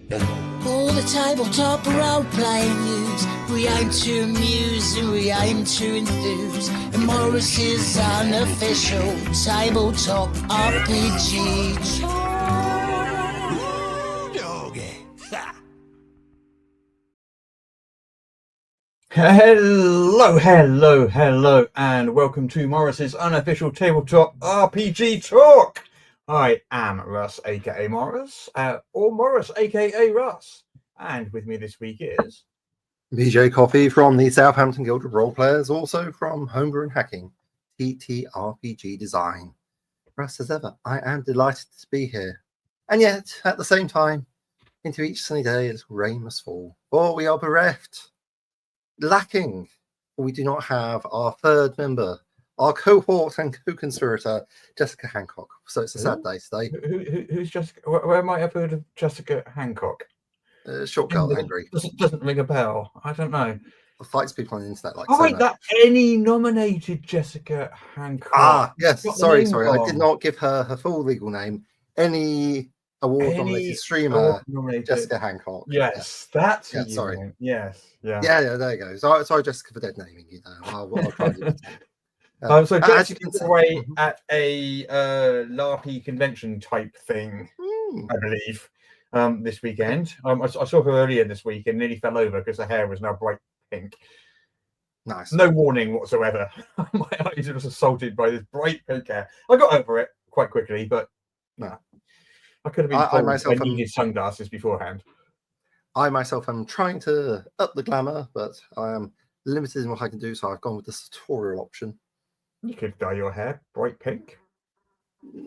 All the tabletop role-playing news. We aim to amuse and we aim to enthuse. And Morris's unofficial tabletop RPG. Hello, and welcome to Morris's unofficial tabletop RPG talk. I am Russ, aka Morris, or Morris, aka Russ, and with me this week is BJ Coffey from the Southampton Guild of Roleplayers, also from Homebrew and Hacking, TTRPG Design. Russ, as ever, I am delighted to be here, and yet at the same time, into each sunny day, a little rain must fall, for we are bereft. Lacking, we do not have our third member, our cohort and co-conspirator, Jessica Hancock. So it's a sad day today. Who's Jessica? Where might I have heard of Jessica Hancock? Short girl, angry. Doesn't ring a bell. I don't know. Fights people on the internet like. Oh wait, that Any nominated Jessica Hancock. Ah, yes. Sorry. I did not give her her full legal name. Any award-nominated streamer, Jessica Hancock. Yes, that's sorry. Yes, yeah. Yeah. There you go. Sorry, Jessica, for dead naming you. I'll try to do it. So Jessica's away at a LARPy convention type thing, I believe, this weekend. I saw her earlier this week and nearly fell over because her hair was now bright pink. Nice. No warning whatsoever. My eyes were assaulted by this bright pink hair. I got over it quite quickly, but no. I could have been told I needed sunglasses beforehand. I myself am trying to up the glamour, but I am limited in what I can do, so I've gone with the tutorial option. You could dye your hair bright pink.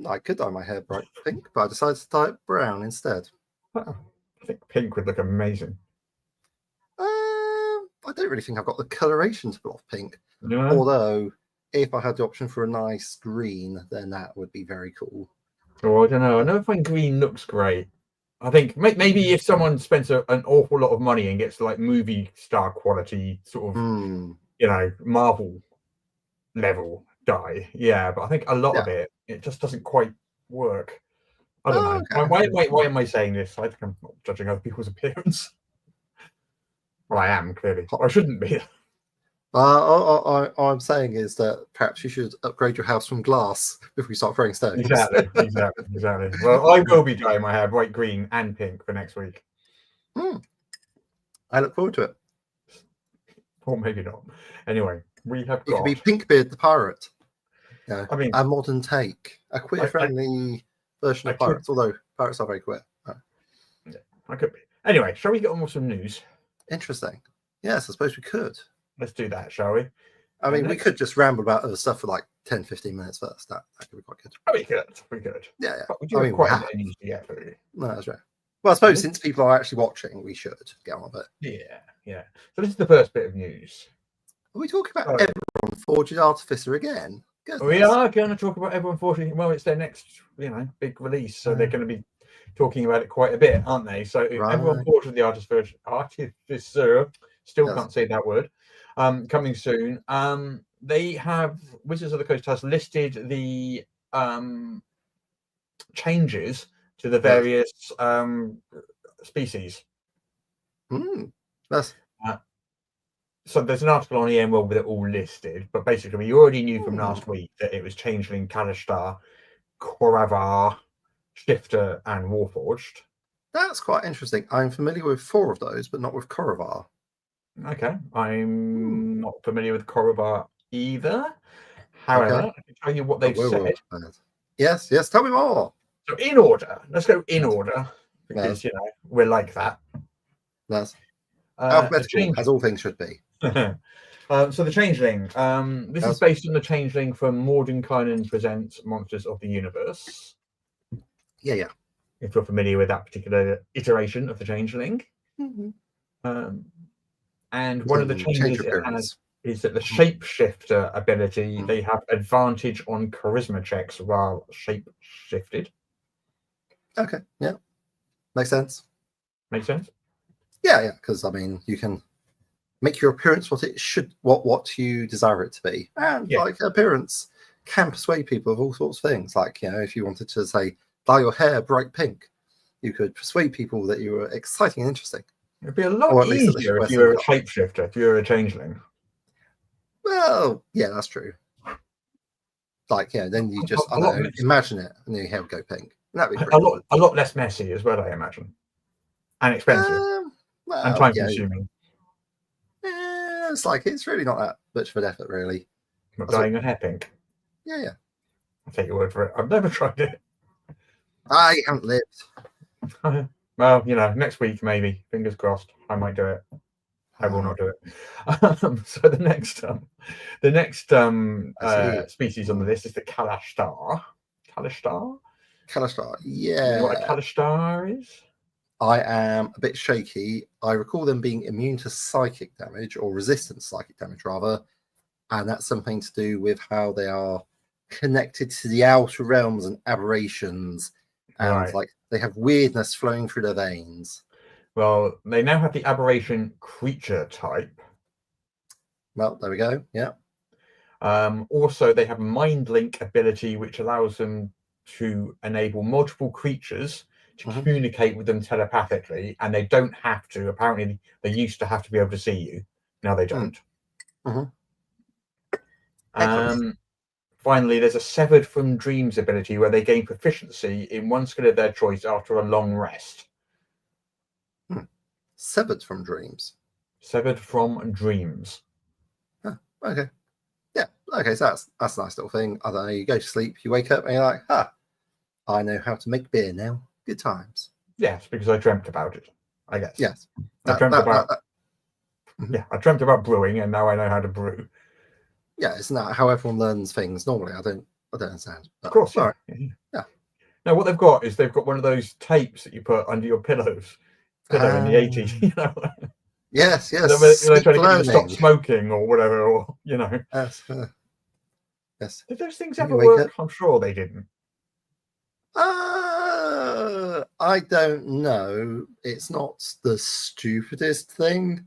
I could dye my hair bright pink, but I decided to dye it brown instead. Oh, I think pink would look amazing. I don't really think I've got the coloration to pull off pink. No. Although, if I had the option for a nice green, then that would be very cool. Oh, I don't know. I never find green looks great. I think maybe if someone spends an awful lot of money and gets like movie star quality sort of, Marvel level dye, yeah. But I think a lot of it just doesn't quite work. I don't know. Okay. Why am I saying this? I think I'm not judging other people's appearance. Well, I am clearly. I shouldn't be. All I'm saying is that perhaps you should upgrade your house from glass before you start throwing stones. Exactly. Well, I will be dyeing my hair bright green and pink for next week. I look forward to it. Or maybe not. Anyway, we have got... It could be Pinkbeard the Pirate. I mean, a modern take. A queer-friendly version of pirates, although pirates are very queer. Yeah, I could be. Anyway, shall we get on with some news? Interesting. Yes, I suppose we could. Let's do that, shall we? I mean, we could just ramble about other stuff for like 10-15 minutes first. That could be quite good. Oh, we could. Yeah. But we do have quite a bit of news to get through. No, that's right. Well, I suppose since people are actually watching, we should get on with it. Yeah. So this is the first bit of news. Are we talking about Eberron Forged Artificer again? Goodness. We are going to talk about Eberron Forged. Well, it's their next, big release, so they're going to be talking about it quite a bit, aren't they? So Eberron Forged the Artificer. Still can't say that word. Coming soon. They have Wizards of the Coast has listed the changes to the various species. So there's an article on EM World with it all listed, but basically we already knew from last week that it was Changeling, Kalashtar, Koravar, Shifter, and Warforged. That's quite interesting. I'm familiar with 4 of those, but not with Koravar. Okay, I'm not familiar with Koravar either. However, I can tell you what they've said. Yes, tell me more. So in order, let's go in order, because, we're like that. That's alphabetical, as all things should be. So the Changeling, this is based on the Changeling from Mordenkainen Presents Monsters of the Universe. Yeah. If you're familiar with that particular iteration of the Changeling. And one of the changes it has is that the Shapeshifter ability, they have advantage on charisma checks while shape-shifted. Okay, yeah. Makes sense. Makes sense? Yeah, because, I mean, you can make your appearance what you desire it to be. And, appearance can persuade people of all sorts of things. Like, if you wanted to, say, dye your hair bright pink, you could persuade people that you were exciting and interesting. It'd be a lot Or at least that they should easier if wear you were a some shapeshifter, if you were a changeling. Well, yeah, that's true. Like, yeah, then you just imagine it, and your hair would go pink. That'd be pretty a lot less messy as well, I imagine, and expensive, and time consuming. Yeah, it's like it's really not that much of an effort, really. Not dyeing your hair pink. Yeah. I'll take your word for it. I've never tried it. I haven't lived. Well, next week maybe. Fingers crossed. I might do it. I will not do it. So the next species on the list is the Kalashtar. Kalashtar, yeah. You know what a Kalashtar is? I am a bit shaky. I recall them being immune to psychic damage, or resistant to psychic damage, rather. And that's something to do with how they are connected to the outer realms and aberrations. And like they have weirdness flowing through their veins. Well, they now have the aberration creature type. Well, there we go. Yeah. Also, they have mind link ability, which allows them to enable multiple creatures to communicate with them telepathically, and they don't have to. Apparently, they used to have to be able to see you. Now they don't. Finally, there's a severed from dreams ability where they gain proficiency in one skill of their choice after a long rest. Severed from dreams. Severed from dreams. Oh, okay. Yeah. Okay. So that's a nice little thing. I don't know. You go to sleep, you wake up, and you're like, I know how to make beer now. Good times. Yes, because I dreamt about it. I guess. Yes. I dreamt about brewing, and now I know how to brew. Yeah, isn't that how everyone learns things normally? I don't understand. Of course, yeah. No, what they've got is one of those tapes that you put under your pillows. In the 80s, Yes. They're trying to get you to stop smoking or whatever, or Yes. Did those things ever work? I'm sure they didn't. I don't know. It's not the stupidest thing.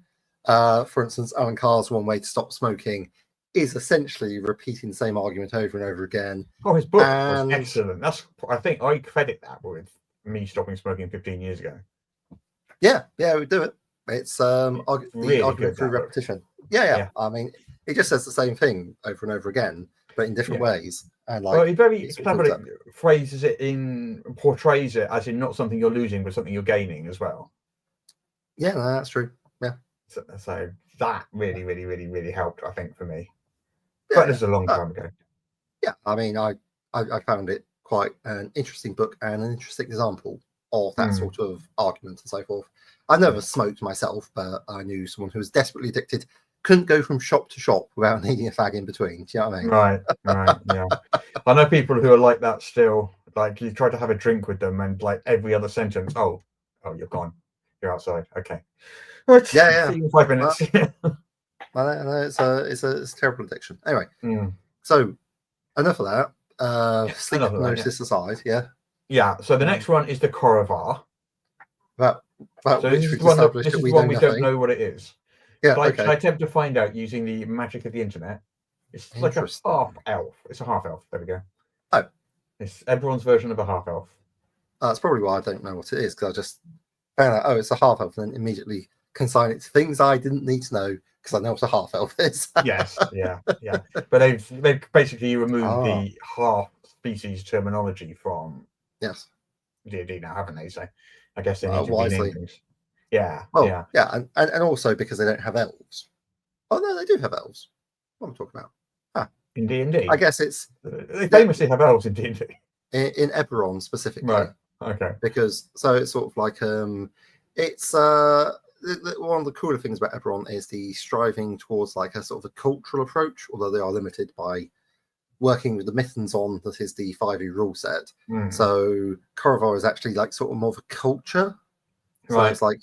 For instance, Alan Carr's one way to stop smoking is essentially repeating the same argument over and over again. Oh, his book was excellent. I think I credit that with me stopping smoking 15 years ago. Yeah, we do it. It's the argument through repetition. Yeah. I mean, it just says the same thing over and over again, but in different ways. And he very cleverly portrays it as in not something you're losing, but something you're gaining as well. Yeah, no, that's true. Yeah. So that really, really, really, really helped, I think, for me. But this is a long time ago. Yeah, I mean, I found it quite an interesting book and an interesting example of that sort of argument and so forth. I never smoked myself, but I knew someone who was desperately addicted, couldn't go from shop to shop without needing a fag in between. Do you know what I mean? Right, yeah. I know people who are like that still. Like, you try to have a drink with them, and like every other sentence, oh, you're gone. You're outside. Okay. Right. Yeah. See you in 5 minutes. I know it's a terrible addiction. Anyway, so enough of that. Sleep hypnosis aside, yeah. Yeah. So the next one is the Korovar. So this is one we don't know what it is. Yeah. But I attempt to find out using the magic of the internet. It's like a half elf. It's a half elf. There we go. Oh, it's Eberron's version of a half elf. That's probably why I don't know what it is, because I just found out, it's a half elf, and then immediately consign it to things I didn't need to know because I know what a half elf is. Yes, yeah. But they've basically removed the half species terminology from D&D now, haven't they? So I guess they need to rename things. Yeah. Well, yeah, and also because they don't have elves. Oh no, they do have elves. What am I talking about? In D&D, I guess it's they famously have elves in D&D. In Eberron specifically, right? Okay. Because it's sort of like it's one of the cooler things about Eberron is the striving towards like a sort of a cultural approach, although they are limited by working with the Mutants on that is the 5e rule set. So Korovar is actually like sort of more of a culture. So it's like,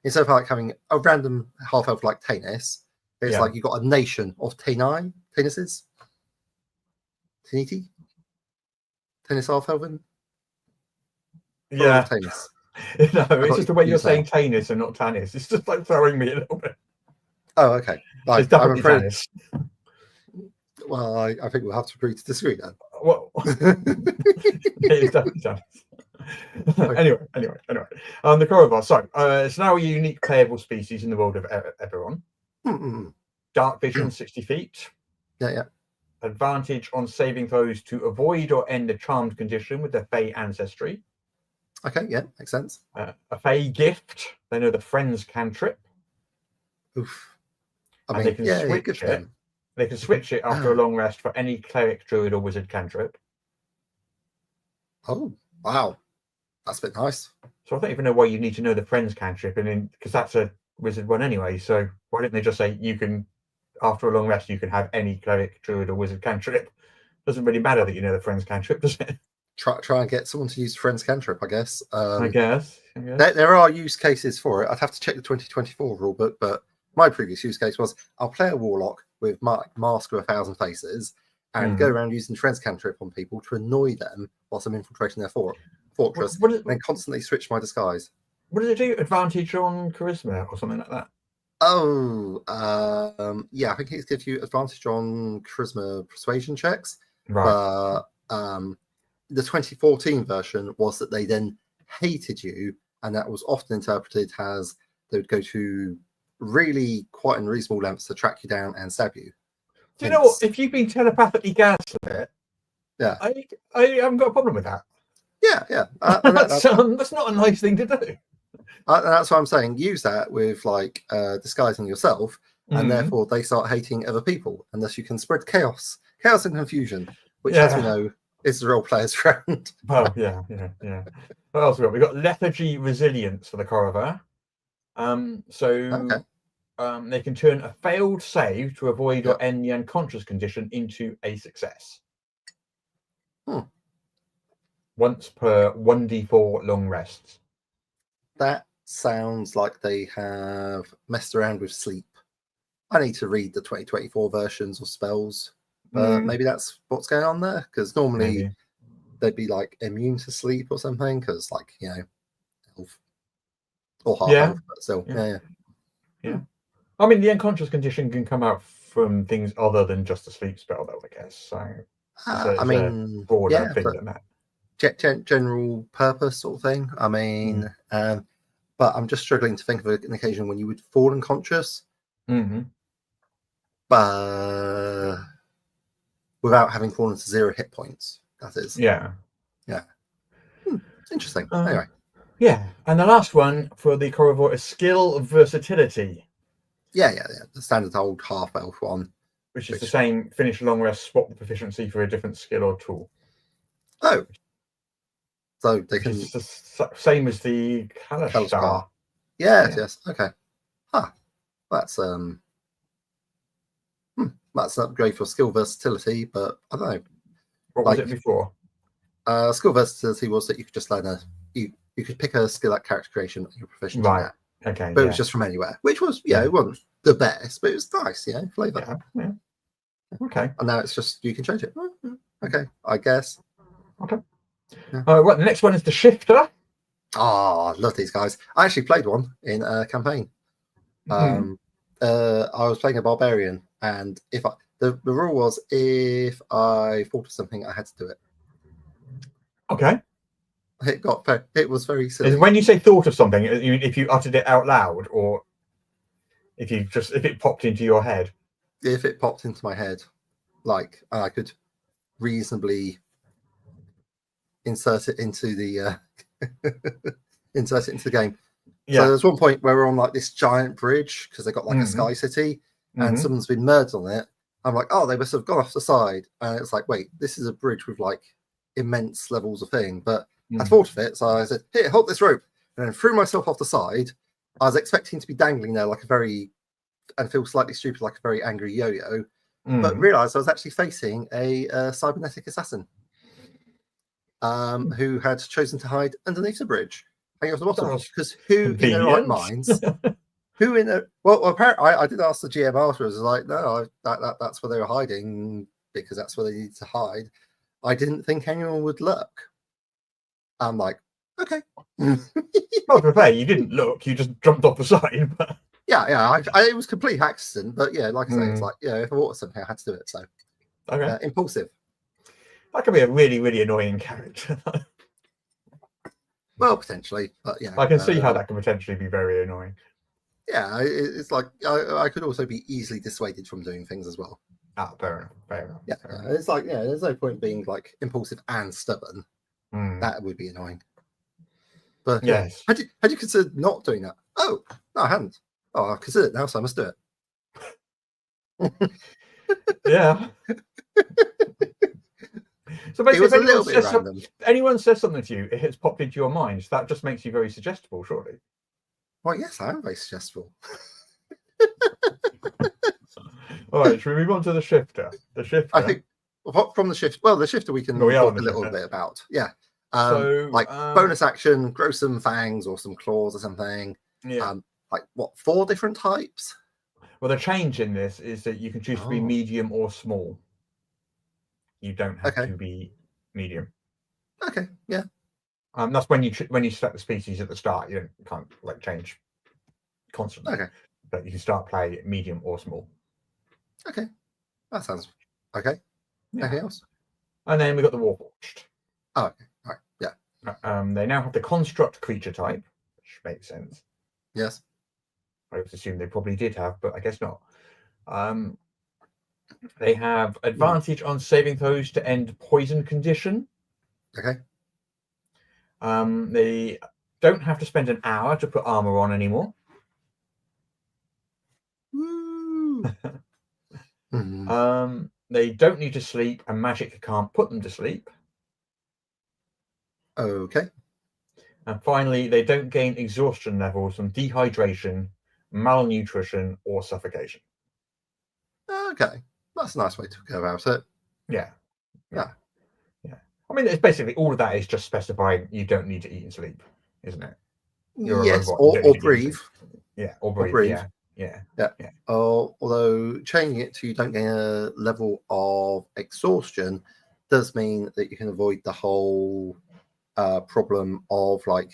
instead of like having a random half elf like Tanis, it's like you've got a nation of Tanises. Taniti? Tanis half elven? Yeah. Tanis. No, it's just the way you're saying Tanis and not Tanis. It's just like throwing me a little bit. Oh, okay. It's definitely Tanis. Well, I think we'll have to agree to disagree then. Well, it is definitely Tanis. Anyway. The Corridor. So it's now a unique playable species in the world of Eberron. Dark vision, 60 feet. Yeah. Advantage on saving throws to avoid or end a charmed condition with their Fey ancestry. Okay, yeah, makes sense. A Fey gift. They know the Friends cantrip. Oof. They can switch it. They can switch it after a long rest for any cleric, druid, or wizard cantrip. Oh, wow. That's a bit nice. So I don't even know why you need to know the Friends cantrip, because that's a wizard one anyway. So why didn't they just say you can, after a long rest, you can have any cleric, druid, or wizard cantrip? Doesn't really matter that you know the Friends cantrip, does it? Try and get someone to use Friends cantrip, I guess. I guess. There are use cases for it. I'd have to check the 2024 rulebook, but my previous use case was I'll play a warlock with Mask of 1,000 Faces and go around using Friends cantrip on people to annoy them whilst I'm infiltrating their fortress, and then constantly switch my disguise. What does it do? Advantage on charisma or something like that? Oh, yeah, I think it gives you advantage on charisma persuasion checks. Right. But the 2014 version was that they then hated you, and that was often interpreted as they would go to really quite unreasonable lengths to track you down and stab you. Do you know what? If you've been telepathically gassed a bit, yeah, I haven't got a problem with that. Yeah. That's not a nice thing to do. That's what I'm saying. Use that with like disguising yourself, and therefore they start hating other people unless you can spread chaos and confusion, which, as we know, is the role player's friend. Oh, yeah. What else we got? We got lethargy resilience for the Corridor. They can turn a failed save to avoid or end the unconscious condition into a success. Once per 1d4 long rests. That sounds like they have messed around with sleep. I need to read the 2024 versions of spells. Maybe that's what's going on there, because normally they'd be like immune to sleep or something, because like, elf or half elf, but still, yeah. I mean, the unconscious condition can come out from things other than just a sleep spell, though, I guess. So I mean, broader thing than that. General purpose sort of thing. I mean, but I'm just struggling to think of an occasion when you would fall unconscious, but without having fallen to 0 hit points. That is, yeah. Interesting. Anyway, and the last one for the Corridor is skill versatility. Yeah. The standard old half elf one, which is the same. Finish a long rest, swap the proficiency for a different skill or tool. Oh. So they can the same as the Kalistar. Yes. Okay. That's that's an upgrade for skill versatility, but I don't know. What was it before? Skill versatility was that you could just learn you could pick a skill at character creation that you're proficient in that. Okay. But it was just from anywhere, which was it wasn't the best, but it was nice, flavor. Yeah. Okay. And now it's just you can change it. Okay, I guess. Okay. The next one is the Shifter. I love these guys. I actually played one in a campaign. I was playing a barbarian, and the rule was if I thought of something, I had to do it. Okay. It was very silly. When you say thought of something, if you uttered it out loud, or if it popped into your head? If it popped into my head, like I could reasonably insert it into the game. So there's one point where we're on like this giant bridge because they got like a sky city, and someone's been murdered on it. I'm like, they must have gone off the side, and it's like, wait, this is a bridge with like immense levels of thing. But I thought of it, so I said, here, hold this rope, and then threw myself off the side. I was expecting to be dangling there and feel slightly stupid, like a very angry yo-yo, but realised I was actually facing a cybernetic assassin who had chosen to hide underneath the bridge, hanging off the bottom. Because who in their right minds? Apparently, I did ask the GM afterwards. I was like, no, that's where they were hiding because that's where they needed to hide. I didn't think anyone would look. I'm like, okay. Well, to be fair, you didn't look. You just jumped off the side. But... Yeah. It was complete accident, but like I say, it's like, if I wanted something, I had to do it. So, okay, impulsive. That could be a really, really annoying character. Well, potentially, but yeah, I can see how that can potentially be very annoying. Yeah, it's like I could also be easily dissuaded from doing things as well. Ah, fair enough. Fair enough. Yeah, fair enough. it's like there's no point being like impulsive and stubborn. Mm. That would be annoying. But yes, had you considered not doing that? Oh, no, I hadn't. Oh, I've considered it now, so I must do it. yeah. So basically, It was a little bit random. Anyone says something to you, it has popped into your mind. That just makes you very suggestible, surely. Well, yes, I am very suggestible. All right, should we move on to the shifter? The shifter. I think from the shift. Well, the shifter we can talk a little bit about. Yeah. Like bonus action, grow some fangs or some claws or something. Yeah. Like what, 4 different types? Well, the change in this is that you can choose to be medium or small. You don't have to be medium. Okay. Yeah. That's when you select the species at the start. You can't like change constantly. Okay. But you can start play medium or small. Okay. That sounds okay. Yeah. Anything else? And then we got the Warforged. Oh, okay. All right. Yeah. They now have the construct creature type, which makes sense. Yes. I would assume they probably did have, but I guess not. They have advantage on saving throws to end poison condition. Okay. They don't have to spend an hour to put armor on anymore. Woo. They don't need to sleep, and magic can't put them to sleep. Okay. And finally, they don't gain exhaustion levels from dehydration, malnutrition, or suffocation. Okay. That's a nice way to go about it. Yeah. I mean, it's basically all of that is just specifying you don't need to eat and sleep, isn't it? Yes, or breathe. Yeah, or breathe. Yeah. Although changing it to you don't gain a level of exhaustion does mean that you can avoid the whole problem of like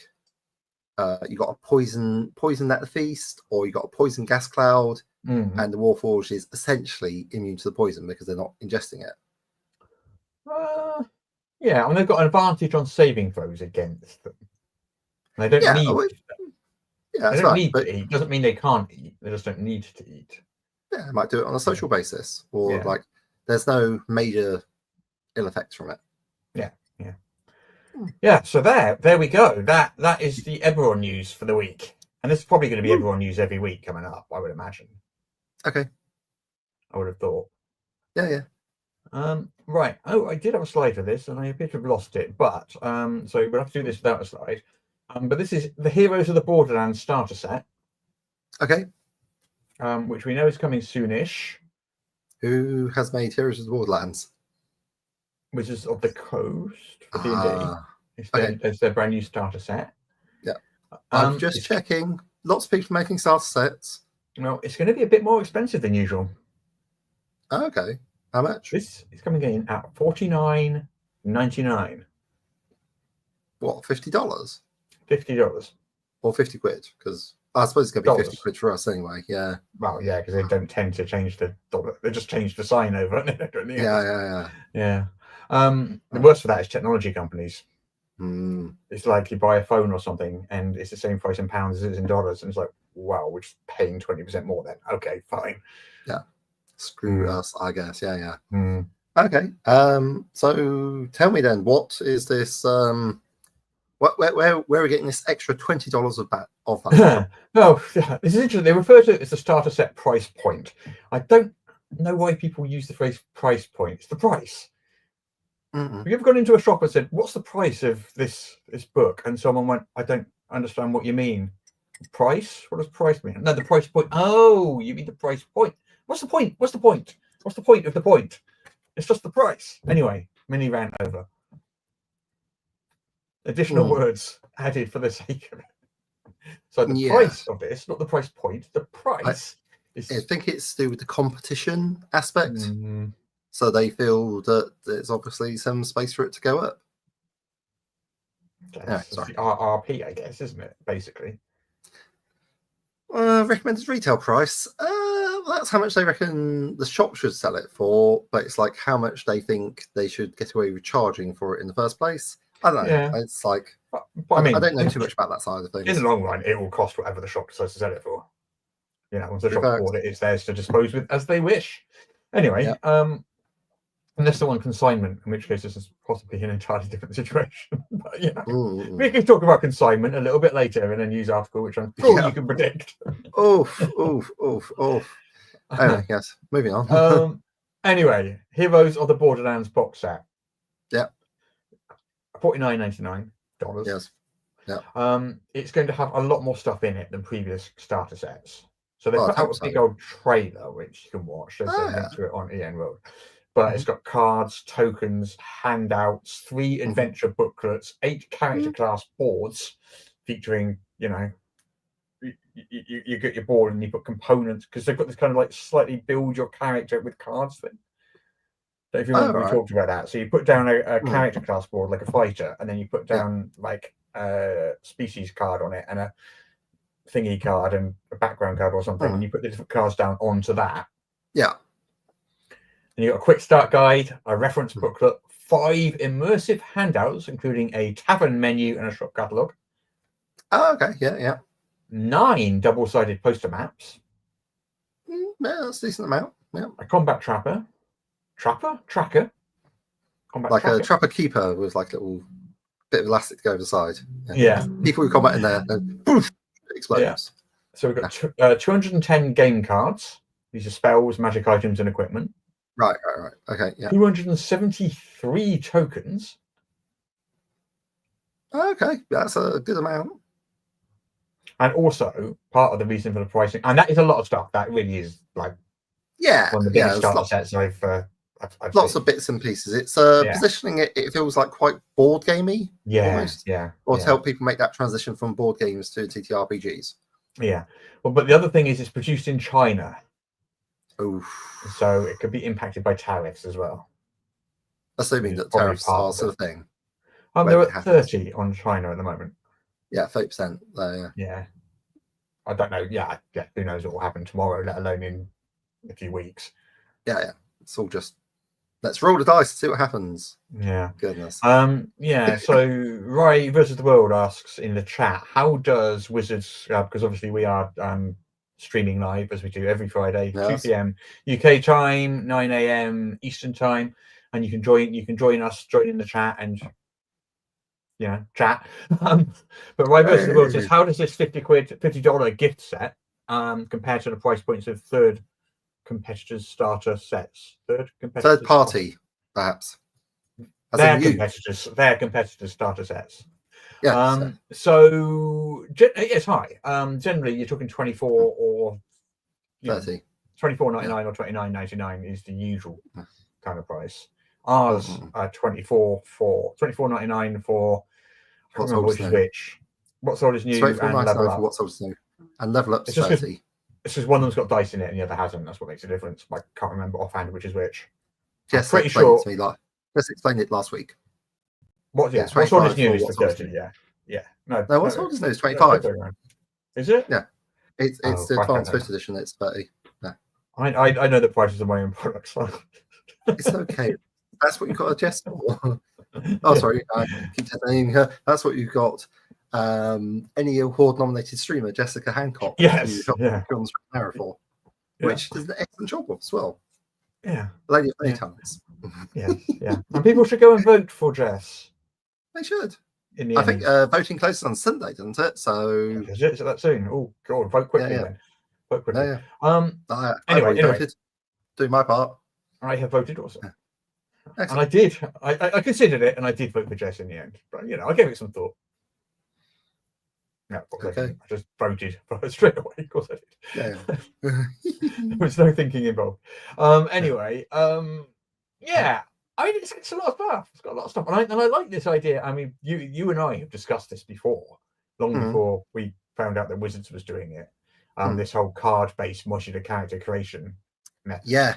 you got a poison at the feast, or you got a poison gas cloud, and the Warforged is essentially immune to the poison because they're not ingesting it. Yeah, and they've got an advantage on saving throws against them. And they don't need. Yeah, they don't need to eat. Doesn't mean they can't eat. They just don't need to eat. Yeah, I might do it on a social basis, or like there's no major ill effects from it. Yeah. So there we go. That is the Eberron news for the week, and this is probably going to be Eberron news every week coming up, I would imagine. Okay. I would have thought. Yeah. Right. Oh, I did have a slide for this, and I appear to have lost it. But so we'll have to do this without a slide. But this is the Heroes of the Borderlands starter set. Okay. Which we know is coming soonish. Who has made Heroes of the Borderlands? Wizards of the Coast for D&D. It's their brand new starter set. Yeah. I'm just checking. Lots of people making starter sets. Well, it's going to be a bit more expensive than usual. Okay. How much? This is coming in at $49.99. What, $50? $50. Or 50 quid? Because I suppose it's going to be 50 quid for us anyway. Yeah. Well, yeah, because they don't tend to change the dollar. They just change the sign over. Yeah. The worst for that is technology companies. It's like you buy a phone or something and it's the same price in pounds as it is in dollars. And it's like, wow, we're just paying 20% more then. Okay, fine. Yeah. Screw us, I guess. Yeah. Okay. So tell me then, what is this? Where are we getting this extra $20 of that? No, this is interesting. They refer to it as the starter set price point. I don't know why people use the phrase price point. It's the price. Have you ever gone into a shop and said, "What's the price of this book?" And someone went, "I don't understand what you mean. Price? What does price mean?" No, the price point. Oh, you mean the price point? What's the point? What's the point? What's the point of the point? It's just the price. Anyway, mini rant over. Additional words added for the sake of it. So the price of this, not the price point, the price is... I think it's to do with the competition aspect. So they feel that there's obviously some space for it to go up. It's the RRP, I guess, isn't it? Basically. Recommended retail price. That's how much they reckon the shop should sell it for, but it's like how much they think they should get away with charging for it in the first place. I don't know. Yeah. It's like, but I mean, I don't know too much about that side of things. In the long run, it will cost whatever the shop decides to sell it for. Once the shop Reverse. bought it, it's theirs to dispose with as they wish. Anyway, unless they want consignment, in which case this is possibly an entirely different situation. But we can talk about consignment a little bit later in a news article, which I'm sure you can predict. Oof. Anyway, yes, moving on. Anyway, Heroes of the Borderlands box set. Yeah. $49.99. Yes. Yeah. It's going to have a lot more stuff in it than previous starter sets. So they put out a big old trailer, which you can watch. There's a link to it on EN World. But it's got cards, tokens, handouts, 3 adventure booklets, 8 character class boards featuring, you get your board and you put components, because they've got this kind of like slightly build your character with cards thing. So if you remember, we talked about that. So you put down a character class board like a fighter, and then you put down like a species card on it and a thingy card and a background card or something, and you put the different cards down onto that. Yeah. And you got a quick start guide, a reference booklet, 5 immersive handouts, including a tavern menu and a shop catalogue. Oh, okay. Yeah. 9 double-sided poster maps. Yeah, that's a decent amount. Yeah. A combat tracker. Combat like tracker. A trapper keeper with like a little bit of elastic to go over the side. Yeah. People who combat in there, then poof, it explodes. Yeah. So we've got 210 game cards. These are spells, magic items, and equipment. Right. Okay, yeah. 273 tokens. Okay, that's a good amount. And also, part of the reason for the pricing, and that is a lot of stuff. That really is like one of the biggest starter sets I've lots seen. of bits and pieces. It's positioning it feels like quite board gamey. Almost. Or to help people make that transition from board games to TTRPGs. Yeah. Well, but the other thing is it's produced in China. Oof. So it could be impacted by tariffs as well. Assuming that tariffs are sort of thing. They're at 30 on China at the moment. Yeah, 30% there. Yeah. I don't know. Yeah. Who knows what will happen tomorrow, let alone in a few weeks. Yeah. It's all just let's roll the dice and see what happens. Yeah. Goodness. So Rai versus the World asks in the chat, how does Wizards, because obviously we are streaming live as we do every Friday, 2 p.m. UK time, 9 a.m. Eastern time, and you can join us, join in the chat and chat. But Rai versus the World says, how does this $50 gift set compare to the price points of third competitors' starter sets? Third party, perhaps. Their competitors' starter sets. Yeah. So it's high. Generally, you're talking 24 or 30. 24.99 or 29.99 is the usual kind of price. Ours are 24.99 for. I can't remember which is which. What's old is new and level up. For what's old is new, and level up to 30. It's just one of them's got dice in it and the other hasn't. That's what makes a difference. I can't remember offhand which is which. Jess pretty sure. Just explained it last week. What's old is new is for 30. Yeah. No, what's old is new is 25. Is it? Yeah. It's the advanced first edition. It's 30. No. I know the prices of my own products. It's okay. That's what you got a Jess for. Oh, sorry. I keep saying that's what you got. Any award nominated streamer Jessica Hancock. Yes. For, which does an excellent job of as well. Yeah. Lady of many talents. Yeah. And people should go and vote for Jess. They should. I think voting closes on Sunday, doesn't it? So is it that soon? Oh God, vote quickly then. Vote quickly. Anyway, voted. Do my part. I have voted also. Excellent. And I did. I considered it, and I did vote for Jess in the end. But I gave it some thought. No, I just voted for her straight away. Of course I did. Yeah. There was no thinking involved. Anyway, I mean, it's a lot of stuff. It's got a lot of stuff, and I like this idea. I mean, you and I have discussed this before, long before we found out that Wizards was doing it. This whole card-based modular character creation method.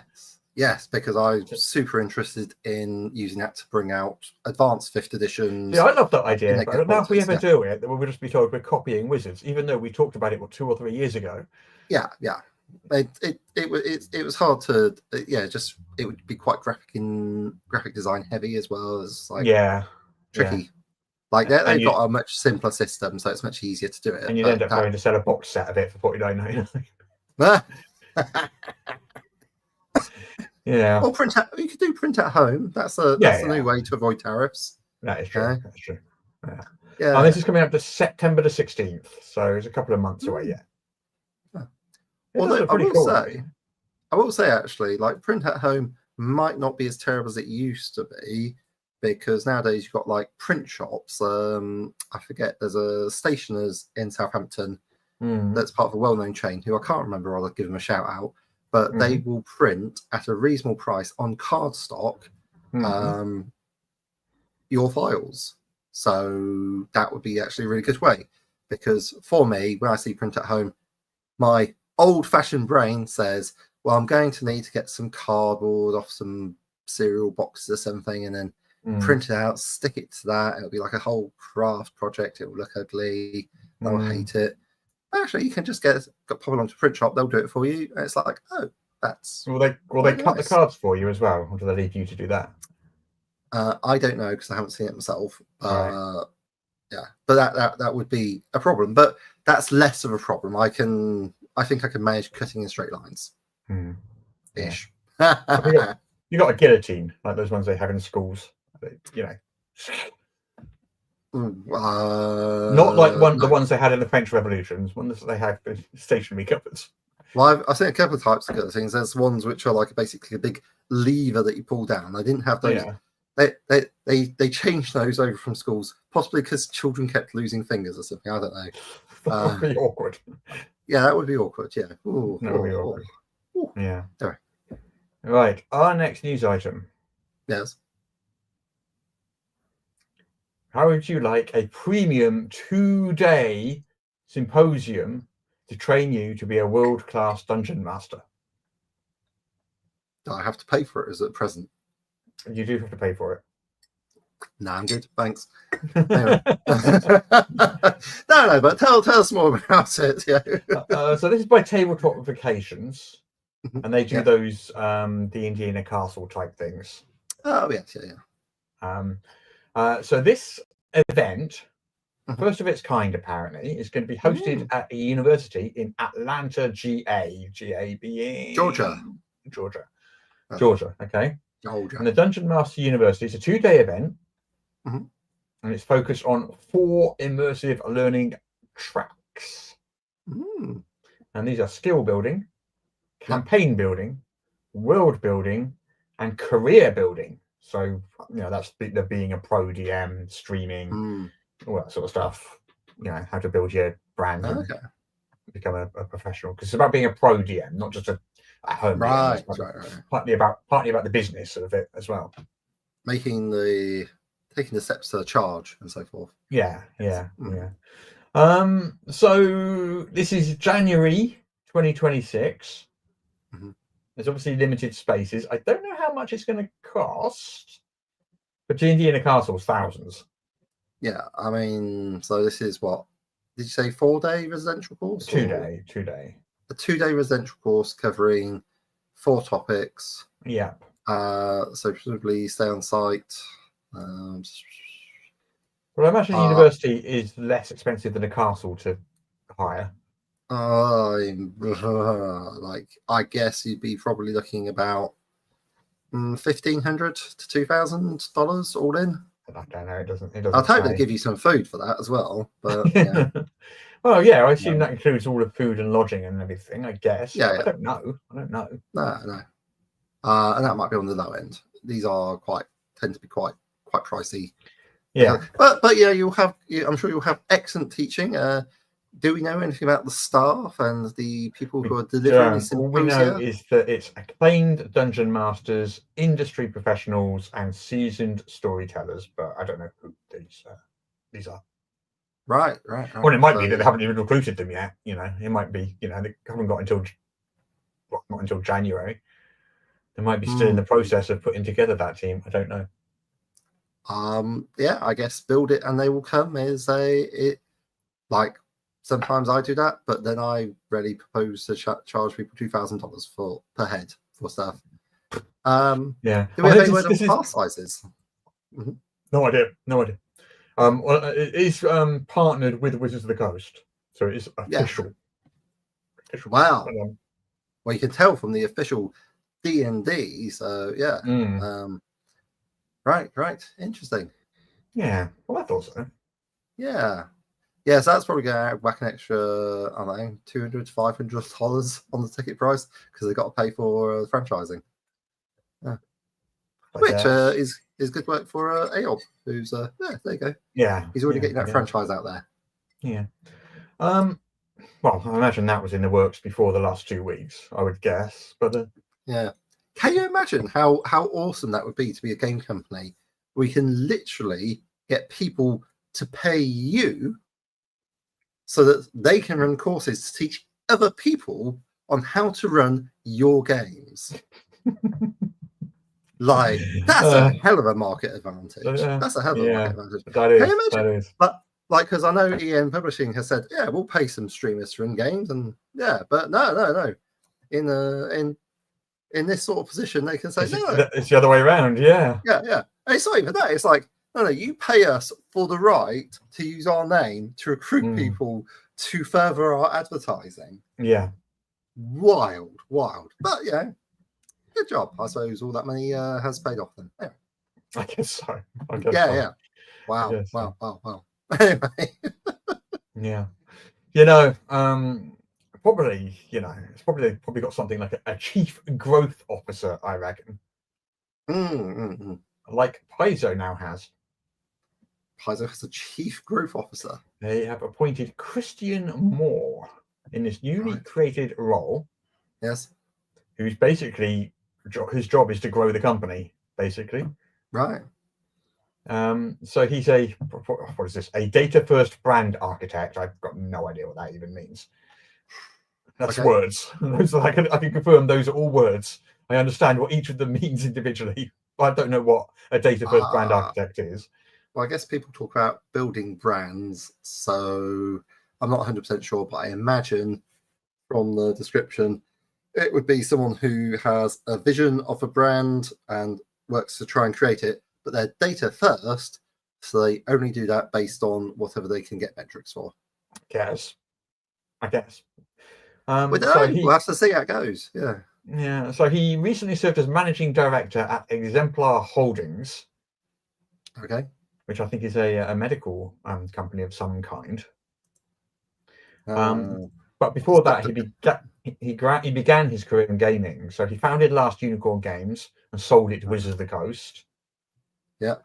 Yes, because I'm super interested in using that to bring out advanced 5th editions. Yeah, I love that idea. But now if we ever do it, then we'll just be told we're copying Wizards, even though we talked about it 2 or 3 years ago. Yeah. It was hard to just it would be quite graphic design heavy as well as like tricky. Like they've got a much simpler system, so it's much easier to do it. And you'd end up having to sell a box set of it for $49.99. Yeah. Or print out. You could do print at home. That's the new way to avoid tariffs. That is true. That's true. Yeah. And this is coming up to September the 16th, so it's a couple of months away yet. Although I will say actually, like print at home might not be as terrible as it used to be, because nowadays you've got like print shops. I forget, there's a stationer's in Southampton that's part of a well-known chain who I can't remember, or I'll give them a shout out, but they will print at a reasonable price on cardstock your files. So that would be actually a really good way, because for me, when I see print at home, my old-fashioned brain says, well, I'm going to need to get some cardboard off some cereal boxes or something, and then print it out, stick it to that. It'll be like a whole craft project. It will look ugly. They'll hate it. Actually, you can just pop along to print shop. They'll do it for you. And it's like, oh, that's. Will they cut the cards for you as well, or do they leave you to do that? I don't know, because I haven't seen it myself. Right. Yeah, but that would be a problem. But that's less of a problem. I think I can manage cutting in straight lines. Ish. You got a guillotine like those ones they have in schools, not like the ones they had in the French Revolutions, ones that they have stationary cupboards. Well, I've seen a couple of types of guillotines. There's ones which are like basically a big lever that you pull down. I didn't have those. Yeah. They changed those over from schools, possibly because children kept losing fingers or something. I don't know. That would be awkward. Yeah, that would be awkward. Yeah. That would be awkward. Yeah. Anyway. Right. Our next news item. Yes. How would you like a premium 2-day symposium to train you to be a world-class dungeon master? Do I have to pay for it? Is it present? You do have to pay for it. No, I'm good. Thanks. Anyway. no, but tell us more about it. Yeah. So this is by Tabletop Vacations, and they do those D&D in a castle type things. Oh yes, yeah. So this event, first of its kind, apparently, is going to be hosted at a university in Atlanta, GA being Georgia. Okay. Georgia. And the Dungeon Master University is a 2-day event, and it's focused on 4 immersive learning tracks. And these are skill building, campaign building, world building, and career building. So, that's the being a pro DM, streaming, all that sort of stuff. How to build your brand and become a professional. Because it's about being a pro DM, not just a home. Right. Partly about the business of it as well. Taking the steps to the charge and so forth. Yeah. So this is January 2026. There's obviously limited spaces. I don't know how much it's going to cost, but D&D in a castle is thousands. Yeah, I mean, so this is what did you say? 4-day residential course? 2-day. A 2-day residential course covering 4 topics. Yeah. So presumably stay on site. Well, I imagine a university is less expensive than a castle to hire. I guess you'd be probably looking about $1,500 to $2,000 all in. I don't know. It doesn't. I'd hope they give you some food for that as well. But yeah. Well, yeah, I assume that includes all the food and lodging and everything. I guess. Yeah. I don't know. No. And that might be on the low end. These tend to be quite pricey. Yeah. But I'm sure you'll have excellent teaching. Do we know anything about the staff and the people who are delivering this symposia? All we know is that it's acclaimed dungeon masters, industry professionals, and seasoned storytellers. But I don't know who these are. Right. Well, it might be that they haven't even recruited them yet. It might be. They haven't got not until January. They might be still in the process of putting together that team. I don't know. Yeah, I guess build it and they will come is sometimes I do that, but then I rarely propose to charge people $2,000 per head for stuff. Yeah. Do we have any word on class sizes? No idea. Well, it is partnered with Wizards of the Coast, so it is official. Yeah. Wow. Well, you can tell from the official D&D. So yeah. Right. Interesting. Yeah. Well, I thought so. Yeah. Yeah, so that's probably going to whack an extra, I don't know, $200 to $500 on the ticket price because they've got to pay for franchising. Yeah. Which is good work for Ayob, who's there you go. Yeah. He's already getting that franchise out there. Yeah. Well, I imagine that was in the works before the last 2 weeks, I would guess. But yeah. Can you imagine how awesome that would be to be a game company where you can literally get people to pay you so that they can run courses to teach other people on how to run your games? Like, that's a hell of a market advantage. That's a hell of a market advantage. That is. Can you imagine? That is. But like, because I know EN Publishing has said, yeah, we'll pay some streamers to run games, and but no. In this sort of position, they can say no. It's the other way around. Yeah. Yeah. And it's not even that. It's like, no, you pay us for the right to use our name to recruit people to further our advertising. Yeah. Wild. But yeah, good job. I suppose all that money has paid off then. Yeah. I guess so. Yeah. Wow. Anyway. Yeah. You know, probably, it's probably got something like a chief growth officer, I reckon. Like Paizo now has. Paizo has a chief growth officer. They have appointed Christian Moore in this newly created role. Yes. Who's basically, his job is to grow the company, basically. Right. So he's what is this? A data first brand architect. I've got no idea what that even means. That's words. Those I can confirm those are all words. I understand what each of them means individually, but I don't know what a data first brand architect is. Well, I guess people talk about building brands, so I'm not 100% sure, but I imagine from the description, it would be someone who has a vision of a brand and works to try and create it, but they're data first, so they only do that based on whatever they can get metrics for. I guess. We'll have to see how it goes. Yeah. Yeah. So he recently served as managing director at Exemplar Holdings. Okay. Which I think is a medical company of some kind. But before that, he began his career in gaming. So he founded Last Unicorn Games and sold it to Wizards of the Coast. Yeah.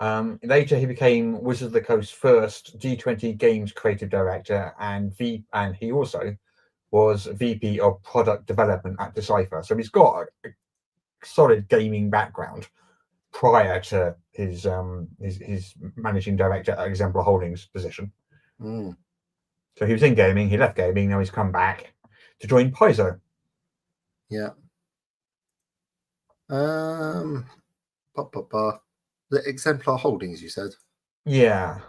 Later, he became Wizards of the Coast's first D20 Games creative director, and he also was VP of product development at Decipher. So he's got a solid gaming background prior to his managing director at Exemplar Holdings position. So he was in gaming, he left gaming, now he's come back to join Paizo. Yeah. The Exemplar Holdings, you said? Yeah,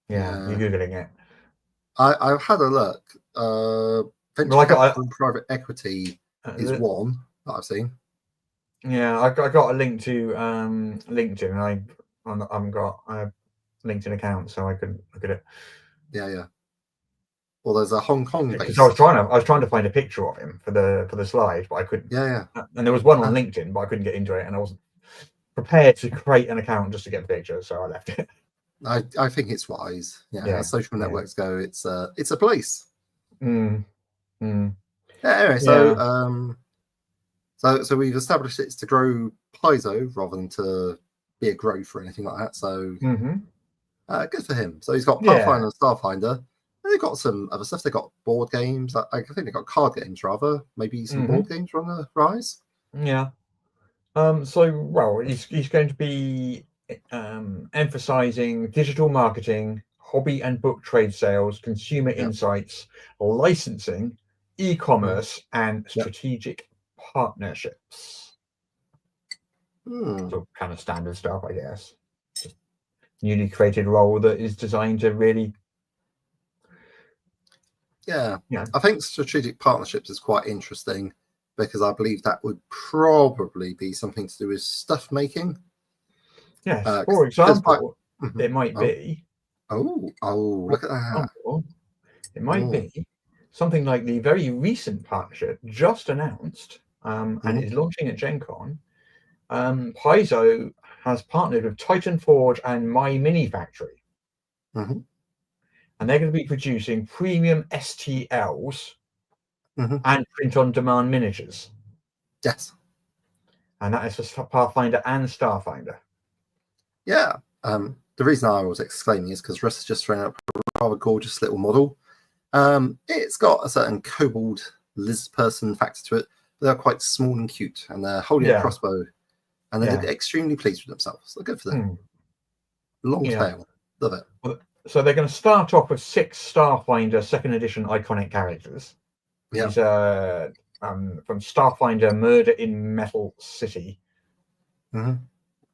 you're Googling it. I've had a look. Venture capital and private equity is one that I've seen. Yeah, I got a link to LinkedIn, and I haven't got a LinkedIn account, so I couldn't look at it. Yeah. Well, there's a Hong Kong base. Because I was trying to find a picture of him for the slide, but I couldn't. Yeah. And there was one on LinkedIn, but I couldn't get into it, and I wasn't prepared to create an account just to get the picture, so I left it. I think it's wise. Yeah. As social networks go, it's a place. Anyway, so we've established it's to grow Paizo rather than to be a growth or anything like that. So good for him. So he's got Pathfinder and Starfinder. And they've got some other stuff. They've got board games. I think they've got card games rather. Maybe some board games are on the rise. Yeah. He's going to be emphasizing digital marketing, hobby and book trade sales, consumer insights, licensing, e-commerce, and strategic partnerships. So kind of standard stuff, I guess. Just newly created role that is designed to really. Yeah. I think strategic partnerships is quite interesting because I believe that would probably be something to do with stuff making. Yes. For example, it might be Look at that. It might be something like the very recent partnership just announced and is launching at Gen Con. Paizo has partnered with Titan Forge and MyMiniFactory. And they're going to be producing premium STLs and print-on-demand miniatures. Yes. And that is for Pathfinder and Starfinder. Yeah. The reason I was exclaiming is because Russ has just thrown up a rather gorgeous little model. It's got a certain kobold lizard person factor to it, but they're quite small and cute, and they're holding a crossbow, and they look extremely pleased with themselves. So good for them. Long tail. Love it. So they're going to start off with 6 Starfinder 2nd edition iconic characters. Yeah. These are from Starfinder Murder in Metal City. I'm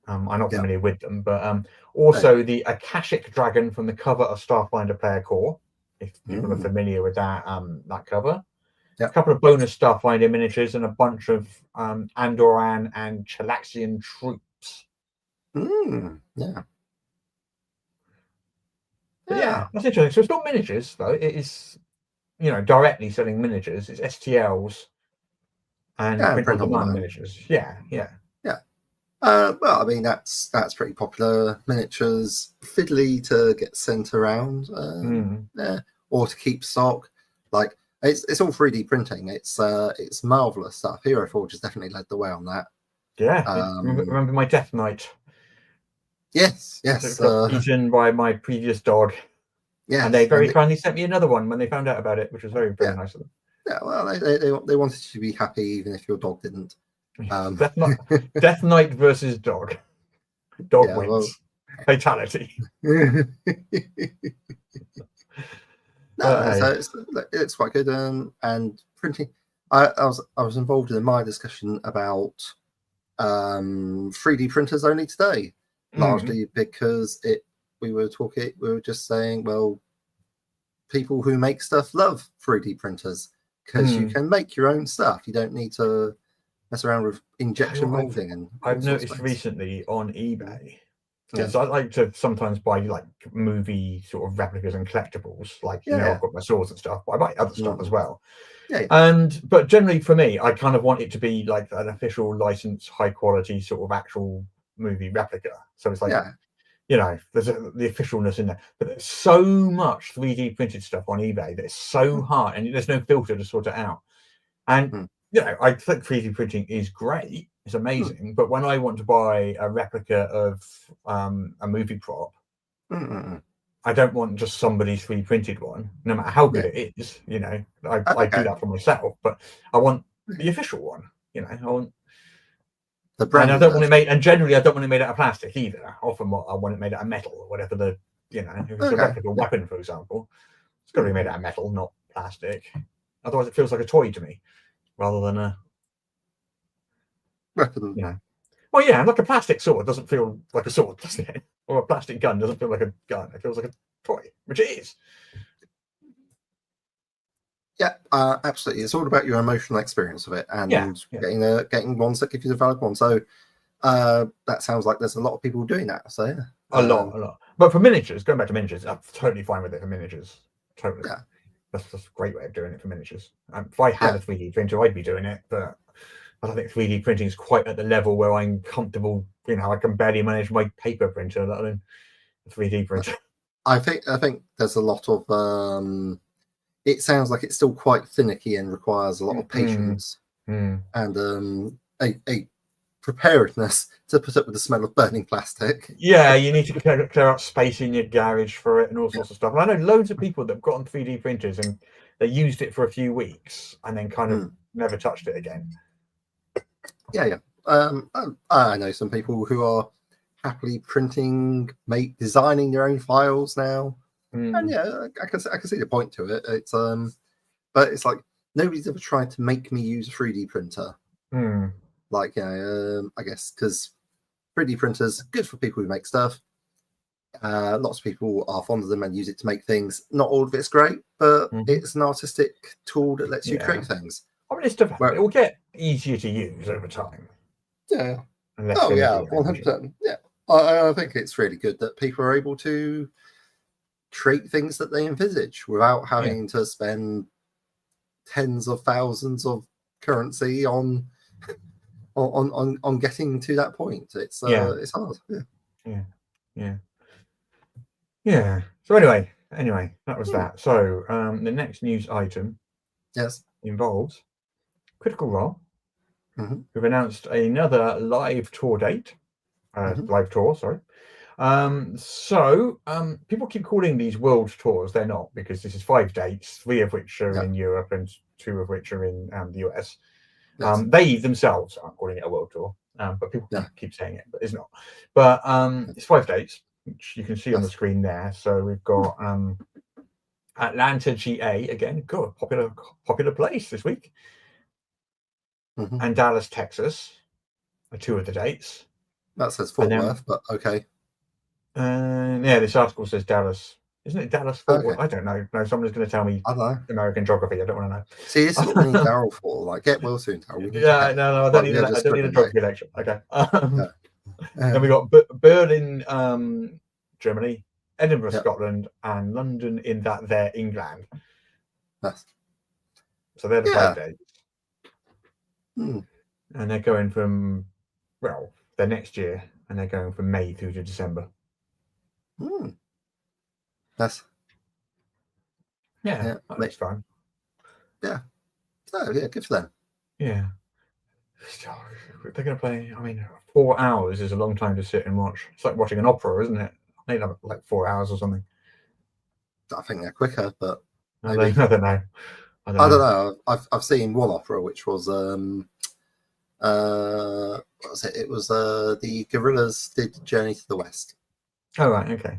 not familiar with them, but also the Akashic Dragon from the cover of Starfinder Player Core, if people are familiar with that that cover. A couple of bonus Starfinder miniatures and a bunch of Andoran and Chalaxian troops. Yeah, that's interesting. So it's not miniatures, though. It is, directly selling miniatures. It's STLs and print-on-demand miniatures. Yeah. Well, I mean, that's pretty popular. Miniatures, fiddly to get sent around, or to keep stock. Like it's all 3D printing. It's marvelous stuff. Hero Forge has definitely led the way on that. Yeah, remember my Death Knight? Yes. Eaten by my previous dog. Yeah, and they very kindly sent me another one when they found out about it, which was very nice of them. Yeah, well, they wanted you to be happy even if your dog didn't. Death Knight versus dog. Dog wins. Well, fatality. So it's quite good. And printing. I was involved in my discussion about 3D printers only today, largely because we were just saying, well, people who make stuff love 3D printers because you can make your own stuff. You don't need to mess around with injection molding. And I've noticed recently on eBay, because I like to sometimes buy like movie sort of replicas and collectibles, like I've got my swords and stuff, but I buy other stuff as well. But generally for me, I kind of want it to be like an official license, high quality sort of actual movie replica. So it's like there's the officialness in there, but there's so much 3D printed stuff on eBay that it's so hard, and there's no filter to sort it out. And I think 3D printing is great, it's amazing, but when I want to buy a replica of a movie prop, I don't want just somebody's 3D printed one, no matter how good it is. I do that for myself, but I want the official one. I want. And I don't want it made, and generally I don't want it made out of plastic either. Often I want it made out of metal or whatever if it's a replica weapon, for example, it's got to be made out of metal, not plastic. Otherwise, it feels like a toy to me, rather than a weapon. Well, like a plastic sword doesn't feel like a sword, doesn't it? Or a plastic gun doesn't feel like a gun. It feels like a toy, which it is. Yeah, absolutely. It's all about your emotional experience of it and getting ones that give you the valid one. So that sounds like there's a lot of people doing that. So a lot. But for miniatures, going back to miniatures, I'm totally fine with it for miniatures. Totally. Yeah. That's a great way of doing it for miniatures. If I had a 3D printer, I'd be doing it, but I don't think 3D printing is quite at the level where I'm comfortable. I can barely manage my paper printer, let alone a 3D printer. I think there's a lot of. It sounds like it's still quite finicky and requires a lot of patience and a preparedness to put up with the smell of burning plastic. Yeah, you need to clear out space in your garage for it and all sorts of stuff. And I know loads of people that have got on 3D printers and they used it for a few weeks and then kind of never touched it again. Yeah. I know some people who are happily designing their own files now. And I can see the point to it. It's but it's like nobody's ever tried to make me use a 3D printer. Like I guess because 3D printers are good for people who make stuff. Lots of people are fond of them and use it to make things. Not all of it's great, but it's an artistic tool that lets you create things. I mean, it will get easier to use over time. Yeah. 100%. Yeah. I think it's really good that people are able to create things that they envisage without having to spend tens of thousands of currency on getting to that point. It's hard. Yeah. So anyway, that was that. So the next news item involves Critical Role, who've announced another live tour date. Live tour, sorry. So people keep calling these world tours. They're not, because this is 5 dates, 3 of which are in Europe and 2 of which are in the US. They themselves aren't calling it a world tour, but people keep saying it, but it's not. But it's 5 dates, which you can see on the screen there. So we've got Atlanta, GA again. God, popular place this week. And Dallas, Texas are 2 of the dates. That says Fort Worth, but okay. This article says Dallas. Isn't it Dallas, Fort Worth? I don't know. No, someone's going to tell me. I don't know. American geography. I don't want to know. See, this is what we need Daryl for. Like, get well soon, Daryl. No, I don't need that. I don't need a geography lecture. Okay. Then we got Berlin, Germany, Edinburgh, Scotland, and London in that there England. So they're the 5 days. And they're going from, they're next year, and they're going from May through to December. That's that's fun. So good for them. They're going to play. I mean, 4 hours is a long time to sit and watch. It's like watching an opera, isn't it? They have like 4 hours or something. I think they're quicker, but I don't know. I don't know. I've seen one opera which was what was it? It was the Gorillas did Journey to the West. Oh right, okay.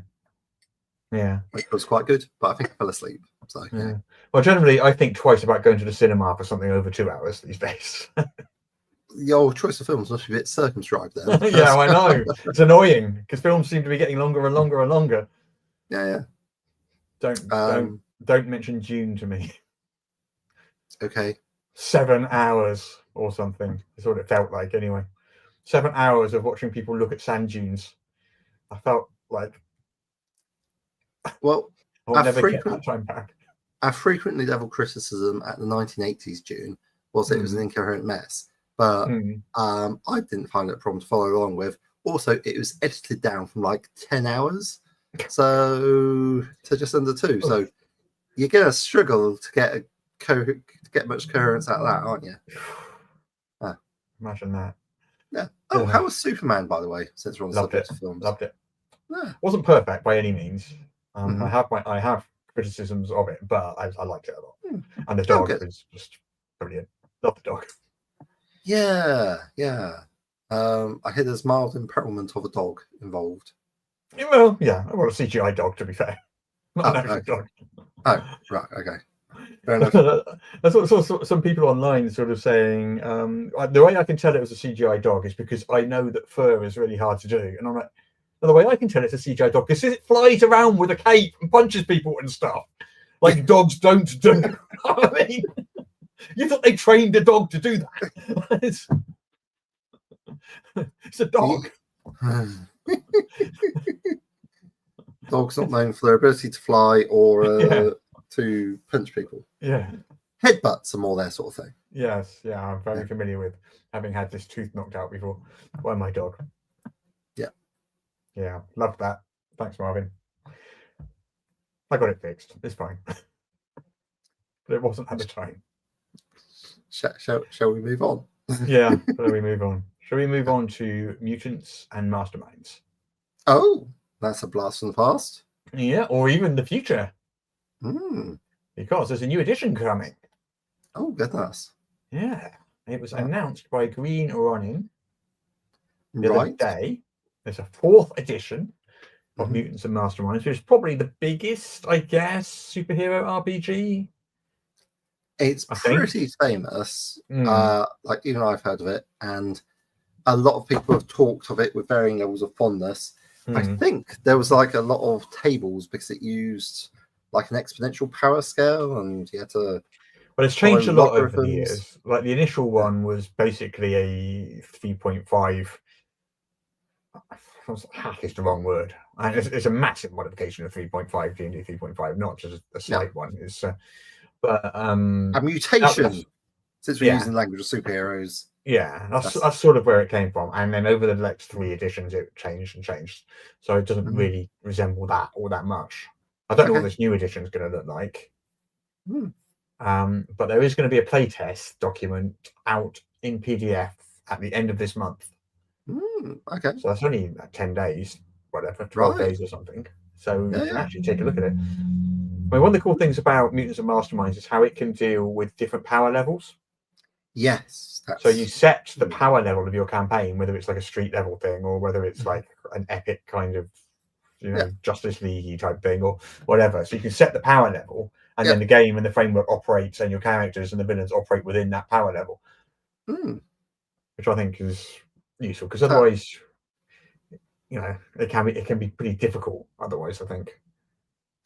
Yeah. Which was quite good, but I think I fell asleep. So Well, generally I think twice about going to the cinema for something over 2 hours these days. Your choice of films must be a bit circumscribed then. Yeah, I know. It's annoying because films seem to be getting longer and longer and longer. Yeah. Don't mention Dune to me. Okay. 7 hours or something. That's what it felt like anyway. 7 hours of watching people look at sand dunes. I felt like, well, I'll never get that time back. Our frequently level criticism at the 1980s Dune was that it was an incoherent mess, but I didn't find it a problem to follow along with. Also, it was edited down from like 10 hours to just under 2. So you're gonna struggle to get much coherence out of that, aren't you? Imagine that. Yeah. Oh, how was Superman, by the way? Since we're on the subject of films, loved it. Wasn't perfect by any means. I have criticisms of it, but I liked it a lot. And the dog was just brilliant. Love the dog. Yeah. I hear there's mild impairment of a dog involved. Well, yeah, I want a CGI dog, to be fair. Not an actual dog. Oh, right, okay. Fair enough. That's what some people online sort of saying. The way I can tell it was a CGI dog is because I know that fur is really hard to do, and I'm like, well, the way I can tell it's a CGI dog because it flies around with a cape and punches people and stuff, like dogs don't do. I mean, you thought they trained a dog to do that? It's a dog. Dogs not known for their ability to fly or to punch people. Yeah. Headbutts are more their sort of thing. Yes, I'm very familiar with having had this tooth knocked out before by my dog. Yeah, loved that. Thanks, Marvin. I got it fixed. It's fine. But it wasn't at the time. Shall we move on? Yeah, shall we move on? Shall we move on to Mutants and Masterminds? Oh, that's a blast from the past. Yeah, or even the future. Because there's a new edition coming. Oh, goodness. Yeah. It was announced by Green Ronin the other day. There's a 4th edition of Mutants and Masterminds, which is probably the biggest, I guess, superhero RPG. It's pretty famous. Like, even I've heard of it, and a lot of people have talked of it with varying levels of fondness. I think there was like a lot of tables because it used like an exponential power scale, and you had to. But it's changed a lot over the years. Like the initial one was basically a 3.5. Hack is the wrong word. and it's a massive modification of 3.5 D&D 3.5, not just a slight one. It's but a mutation. Since we're yeah. using the language of superheroes. Yeah, that's sort of where it came from. And then over the next 3 editions, it changed and changed. So it doesn't really resemble that all that much. I don't know what this new edition is going to look like. But there is going to be a playtest document out in PDF at the end of this month. Okay. So that's only 10 days, whatever, 12 days or something. So you can actually take a look at it. I mean, one of the cool things about Mutants and Masterminds is how it can deal with different power levels. Yes. So you set the power level of your campaign, whether it's like a street level thing or whether it's like an epic kind of, Justice League type thing or whatever. So you can set the power level, and then the game and the framework operates, and your characters and the villains operate within that power level, which I think is useful, because otherwise, it can be pretty difficult. Otherwise, I think,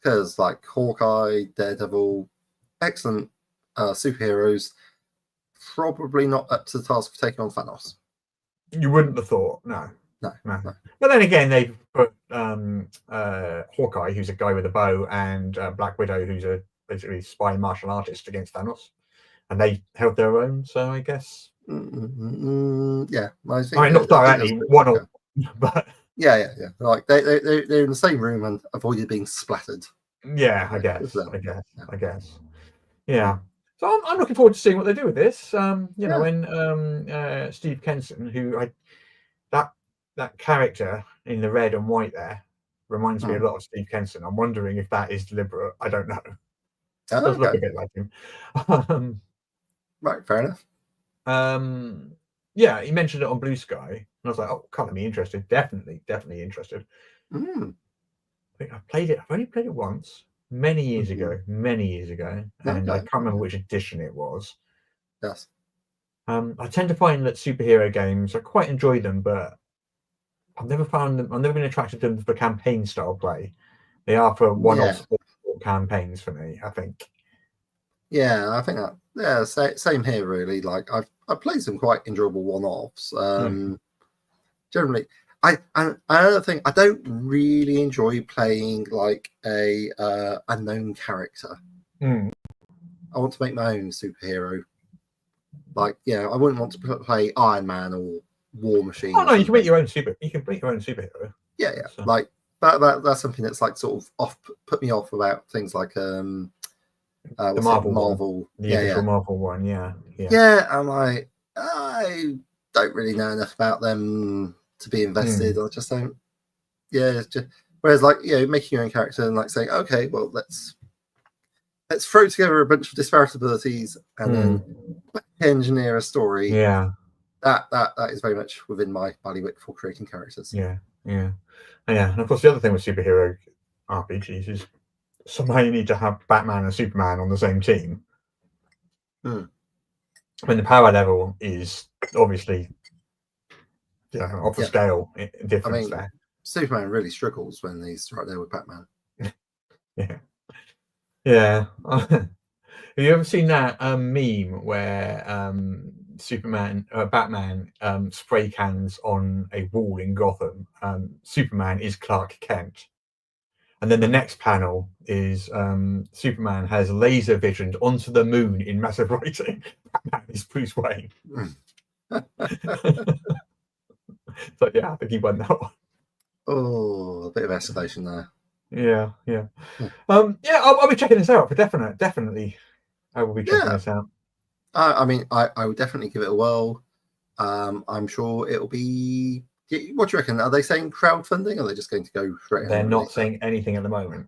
because like Hawkeye, Daredevil, excellent superheroes. Probably not up to the task of taking on Thanos. You wouldn't have thought, no. But then again, they've put Hawkeye, who's a guy with a bow, and Black Widow, who's a basically spy martial artist, against Thanos, and they held their own. So I guess, yeah, I mean, not directly one or, but yeah. Like they're in the same room and avoided being splattered. Yeah, I guess. Yeah. So I'm looking forward to seeing what they do with this. When Steve Kenson, who that character in the red and white there reminds me a lot of Steve Kenson. I'm wondering if that is deliberate. I don't know. It does look a bit like him. Right, fair enough. Yeah, he mentioned it on Blue Sky, and I was like, "Oh, can't be interested? Definitely interested." I think I've only played it once. Many years ago, and I can't remember which edition it was. Yes. I tend to find that superhero games, I quite enjoy them, but I've never been attracted to them for campaign style play. They are for one-off campaigns for me, I think. Yeah, I think that. Yeah, same here really. Like I've played some quite enjoyable one-offs. Generally. Another thing, I don't really enjoy playing like a unknown character. I want to make my own superhero. Like, I wouldn't want to play Iron Man or War Machine. Oh no, you can make your own superhero. Yeah. So. Like that's something that's like sort of put me off about things like the Marvel, the official Marvel one. Yeah. I'm like, I don't really know enough about them to be invested. I just don't. Yeah, whereas like making your own character and like saying, okay, well let's throw together a bunch of disparate abilities and then engineer a story. Yeah, that is very much within my bailiwick for creating characters. Yeah. And of course, the other thing with superhero RPGs is somehow you need to have Batman and Superman on the same team. I mean, the power level is obviously off the scale difference there. Superman really struggles when he's right there with Batman. Yeah. Have you ever seen that meme where Batman spray cans on a wall in Gotham? Superman is Clark Kent. And then the next panel is Superman has laser visioned onto the moon in massive writing. Batman is Bruce Wayne. So yeah, I think he won that one. Oh, a bit of escalation there. Yeah. I'll be checking this out for definite. Definitely, I will be checking this out. I mean, I would definitely give it a whirl. I'm sure it'll be. What do you reckon? Are they saying crowdfunding? Or are they just going to go straight? They're not saying anything at the moment.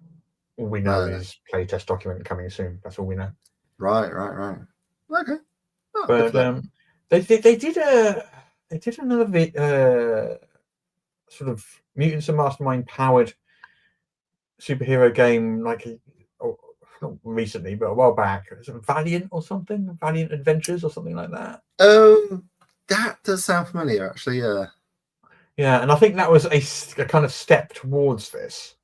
All we know is playtest document coming soon. That's all we know. Right. Okay. But they did another sort of Mutants and Mastermind powered superhero game, like not recently, but a while back. Is it Valiant or something? Valiant Adventures or something like that. That does sound familiar, actually. Yeah, and I think that was a kind of step towards this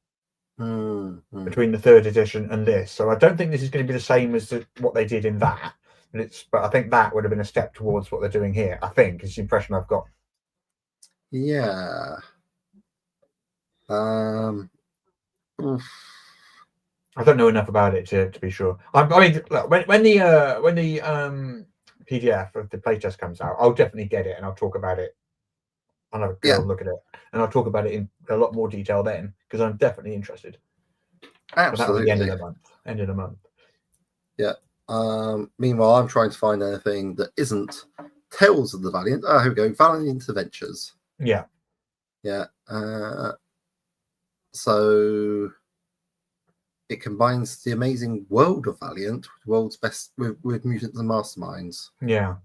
between the third edition and this. So I don't think this is going to be the same as what they did in that. But I think that would have been a step towards what they're doing here. I think is the impression I've got. Yeah. Oof. I don't know enough about it to be sure. I mean, look, when the PDF of the playtest comes out, I'll definitely get it and I'll talk about it. I'll have a good look at it and I'll talk about it in a lot more detail then because I'm definitely interested. Absolutely. But that was the end of the month. End of the month. Yeah. Meanwhile, I'm trying to find anything that isn't Tales of the Valiant. Oh, here we go. Valiant Adventures. Yeah. Yeah. So it combines the amazing world of Valiant with world's best with Mutants and Masterminds. Yeah.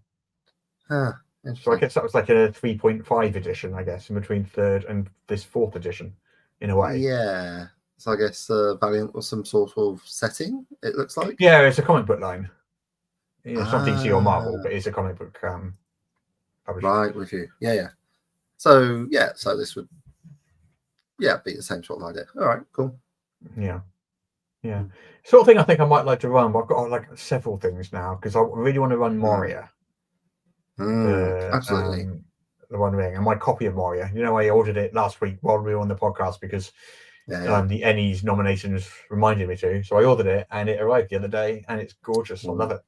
So I guess that was like a 3.5 edition, I guess, in between third and this fourth edition, in a way. Yeah. So I guess Valiant was some sort of setting, it looks like. Yeah, it's a comic book line. It's not DC or Marvel, but it's a comic book publisher. Right, with you. Yeah. So this would be the same sort of idea. All right, cool. Yeah. Sort of thing I think I might like to run, but I've got like several things now because I really want to run Moria. Absolutely. The One Ring and my copy of Moria. I ordered it last week while we were on the podcast because the Ennies nominations reminded me to. So I ordered it and it arrived the other day and it's gorgeous. I love it.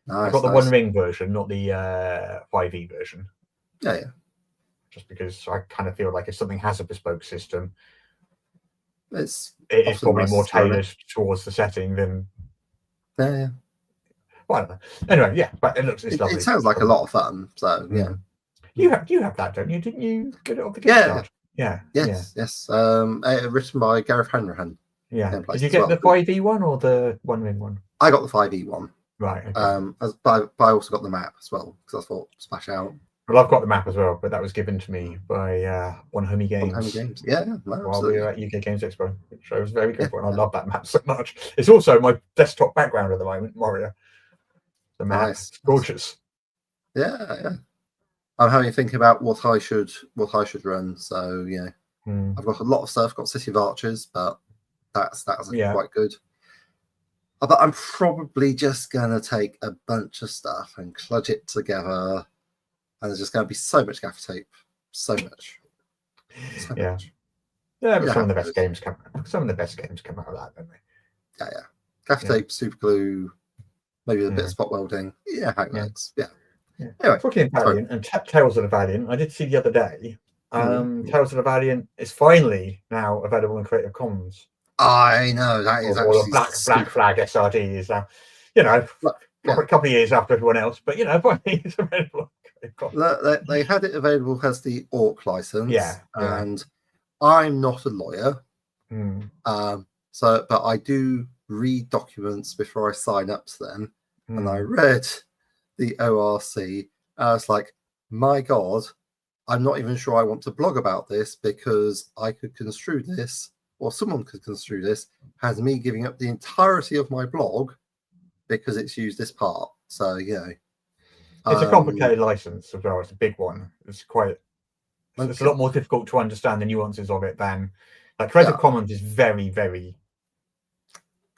Nice, I got the One Ring version, not the 5e version. Yeah. Just because I kind of feel like if something has a bespoke system, it is probably more tailored towards the setting than. Yeah. Well, I don't know. Anyway, but it's lovely. It sounds like a lot of fun. So yeah. You have that, don't you? Didn't you get it off the Kickstarter? Yeah. Yes. Written by Gareth Hanrahan. Yeah. Did you get the 5e one or the One Ring one? I got the 5e one. Right. Okay. But I also got the map as well because I thought splash out. Well, I've got the map as well, but that was given to me by One Homie Games. Yeah, while we were at UK Games Expo, which I was very good for, and I love that map so much. It's also my desktop background at the moment, Moria. The map, nice. It's gorgeous. Yeah. I'm having to think about what I should run. So I've got a lot of stuff. Got City of Archers, but that's quite good. But I'm probably just gonna take a bunch of stuff and cludge it together. And there's just going to be so much gaffer tape, so much. Yeah, but some of the best games come out of that, don't they? Yeah. Gaffer tape, super glue, maybe a bit of spot welding. Yeah, how it works. Yeah. Anyway, talking of Valiant and Tales of the Valiant, I did see the other day. Tales of the Valiant is finally now available in Creative Commons. I know that is actually Black Flag SRD is now, a couple of years after everyone else, but finally it's available. They had it available as the ORC license, and I'm not a lawyer, but I do read documents before I sign up to them, and I read the ORC. I was like, my God, I'm not even sure I want to blog about this because I could construe this, or someone could construe this as me giving up the entirety of my blog because it's used this part. So it's a complicated license as well. It's a big one. It's a lot more difficult to understand the nuances of it than Creative Commons is very, very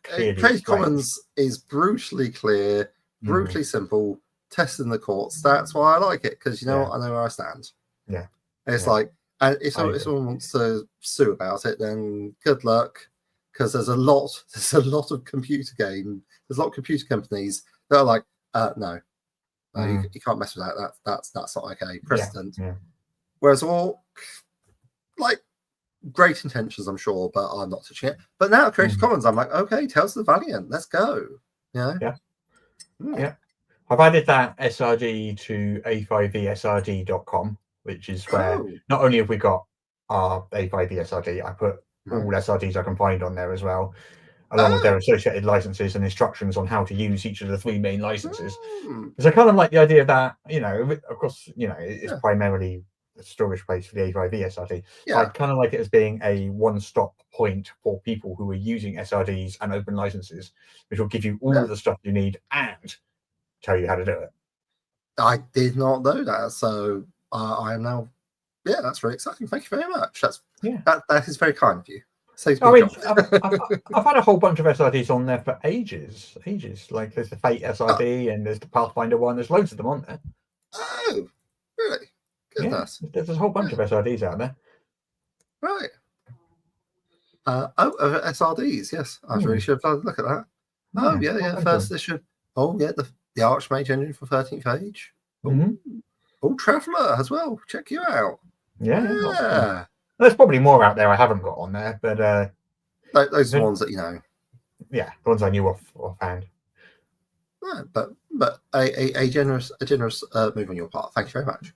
clearly. Creative Commons is brutally clear, brutally simple, tested in the courts. That's why I like it because I know where I stand. Yeah, it's like, and if someone wants to sue about it, then good luck, because there's a lot of computer companies that are like, no. You can't mess with that. That's not okay. Precedent. Yeah. Whereas all great intentions, I'm sure, but I'm not touching it. But now Creative Commons, I'm like, okay, Tales of the Valiant, let's go. Yeah. I've added that SRD to A5ESRD.com, which is where not only have we got our A5E SRD, I put all SRDs I can find on there as well, along with their associated licenses and instructions on how to use each of the three main licenses. Because I kind of like the idea that, of course, it's primarily a storage place for the A5E SRD. I kind of like it as being a one-stop point for people who are using SRDs and open licenses, which will give you all of the stuff you need and tell you how to do it. I did not know that, so I am now. Yeah, that's really exciting. Thank you very much. That is very kind of you. I've had a whole bunch of SRDs on there for ages. Like there's the Fate SRD and there's the Pathfinder one. There's loads of them on there. Oh, really? Goodness. There's a whole bunch of SRDs out there. Right. SRDs. Yes, I really should have had a look at that. Oh yeah, first edition. Oh yeah, the Archmage engine for 13th Age. Oh, Traveller as well. Check you out. Yeah. There's probably more out there I haven't got on there, but those are the ones that you know. Yeah, the ones I knew offhand. Yeah, but a generous move on your part. Thank you very much.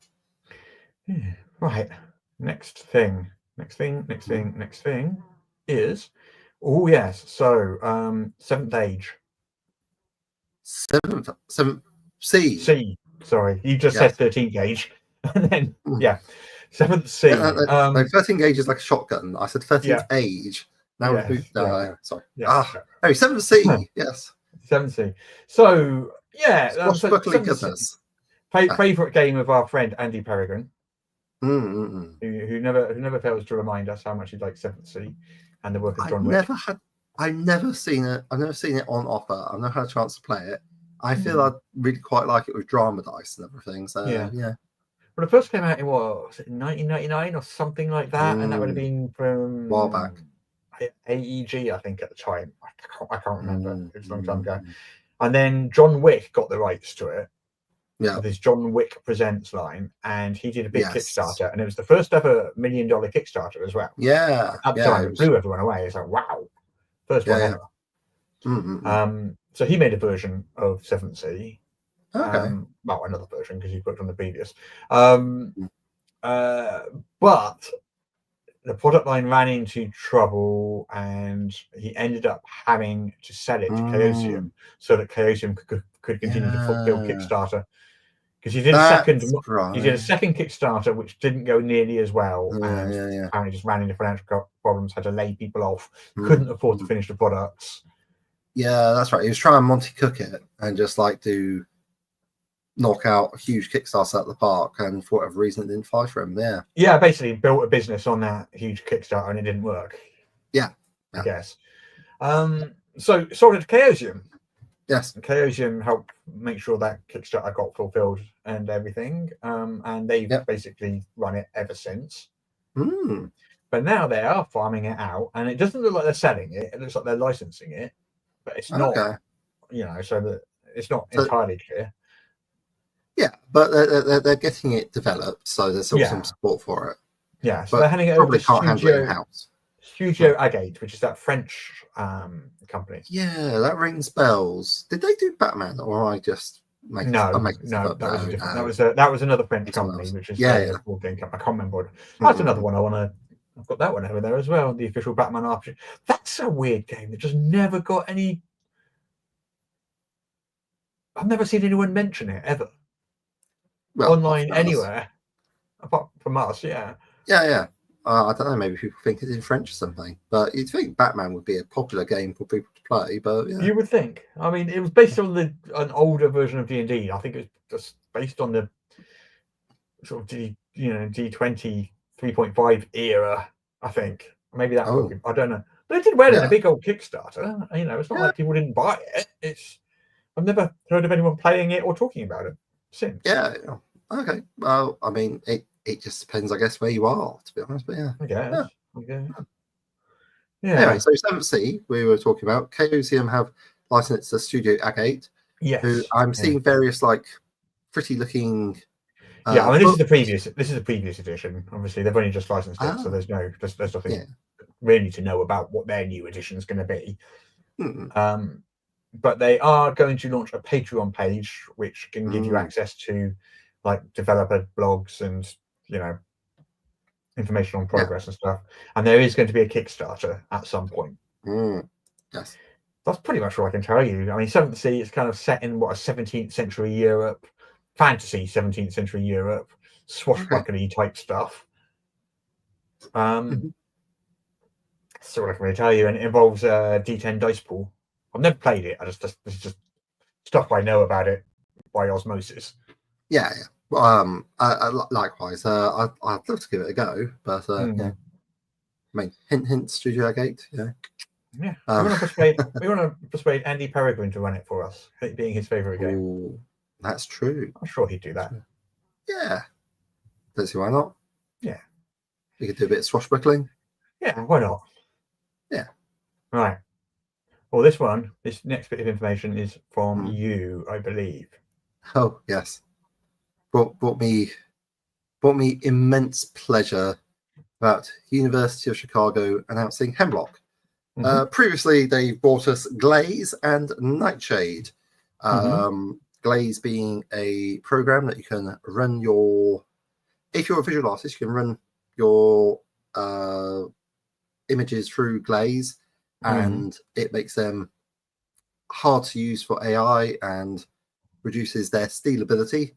Yeah. Right. Next thing is so 7th Age. 7th C. C. Sorry, you just said 13th Gauge, and then 7th C. No, 13th Gauge is like a shotgun. I said 13th Age. Now sorry. No, 7th C. Yes. 7th C. So swashbuckling goodness. Favorite game of our friend Andy Peregrine, who never fails to remind us how much he likes 7th C and the work of John Wick. I've never seen it. I've never seen it on offer. I've never had a chance to play it. I feel I'd really quite like it with drama dice and everything. So yeah. Well, it first came out in was it 1999 or something like that, and that would have been from a while back. AEG, I think, at the time. I can't remember. It was a long time ago. And then John Wick got the rights to it. Yeah. This John Wick Presents line, and he did a big Kickstarter, and it was the first ever $1 million Kickstarter as well. Yeah. At the time, it blew everyone away. It's like, wow, first one ever. So he made a version of 7th C. Okay. Well, another version because he worked on the previous. But the product line ran into trouble, and he ended up having to sell it to Chaosium so that Chaosium could continue to build Kickstarter. Because he did a second Kickstarter which didn't go nearly as well, and apparently just ran into financial problems, had to lay people off, couldn't afford to finish the products. Yeah, that's right. He was trying Monty Cook it and just knock out a huge Kickstarter at the park, and for whatever reason it didn't fly for him. Yeah, basically built a business on that huge Kickstarter and it didn't work. I guess. So sold it to Chaosium. Yes, and Chaosium helped make sure that Kickstarter got fulfilled and everything, and they've basically run it ever since. But now they are farming it out, and it doesn't look like they're selling it. It looks like they're licensing it, but it's not. So that it's not entirely clear. Yeah, but they're getting it developed, so there's still some support for it. Yeah, so they're handing it over to Studio Agate, which is that French company. Yeah, that rings bells. Did they do Batman, or I just make no? That was different. That was another French company, which is a board game company. I can't remember. That's another one I want to. I've got that one over there as well. The official Batman RPG. That's a weird game that just never got any. I've never seen anyone mention it ever. Online anywhere, apart from us. Yeah. I don't know. Maybe people think it's in French or something. But you'd think Batman would be a popular game for people to play. But you would think. I mean, it was based on an older version of D&D. I think it was just based on the sort of D20 3.5 era. I think maybe that. I don't know. But it did well in a big old Kickstarter. It's not like people didn't buy it. I've never heard of anyone playing it or talking about it since. Yeah. Okay. Well, I mean, it just depends, I guess, where you are, to be honest. But I guess. Anyway, so 7th C, we were talking about. Chaosium have licensed to Studio Agate. Yes. Who I'm seeing various pretty looking. I mean, this is the previous edition. Obviously, they've only just licensed it, so there's nothing really to know about what their new edition is going to be. But they are going to launch a Patreon page, which can give you access to developer blogs and information on progress and stuff. And there is going to be a Kickstarter at some point. Yes, that's pretty much all I can tell you. I mean, 7th Sea is kind of set in a 17th century Europe, fantasy 17th century Europe, swashbuckling type stuff. That's all I can really tell you, and it involves a D10 dice pool. I've never played it. This is just stuff I know about it by osmosis. Yeah. Likewise, I'd love to give it a go, but I mean, hint, Studio Agate. Yeah. We want to persuade Andy Peregrine to run it for us, it being his favorite game. Ooh, that's true. I'm sure he'd do that. Yeah. Don't see why not. Yeah. We could do a bit of swashbuckling. Yeah, why not? Right. Well, this next bit of information is from you, I believe. Oh yes, brought me immense pleasure about University of Chicago announcing Hemlock. Previously, they brought us Glaze and Nightshade. Glaze being a program that you can run if you're a visual artist, you can run your images through Glaze, and it makes them hard to use for AI and reduces their stealability.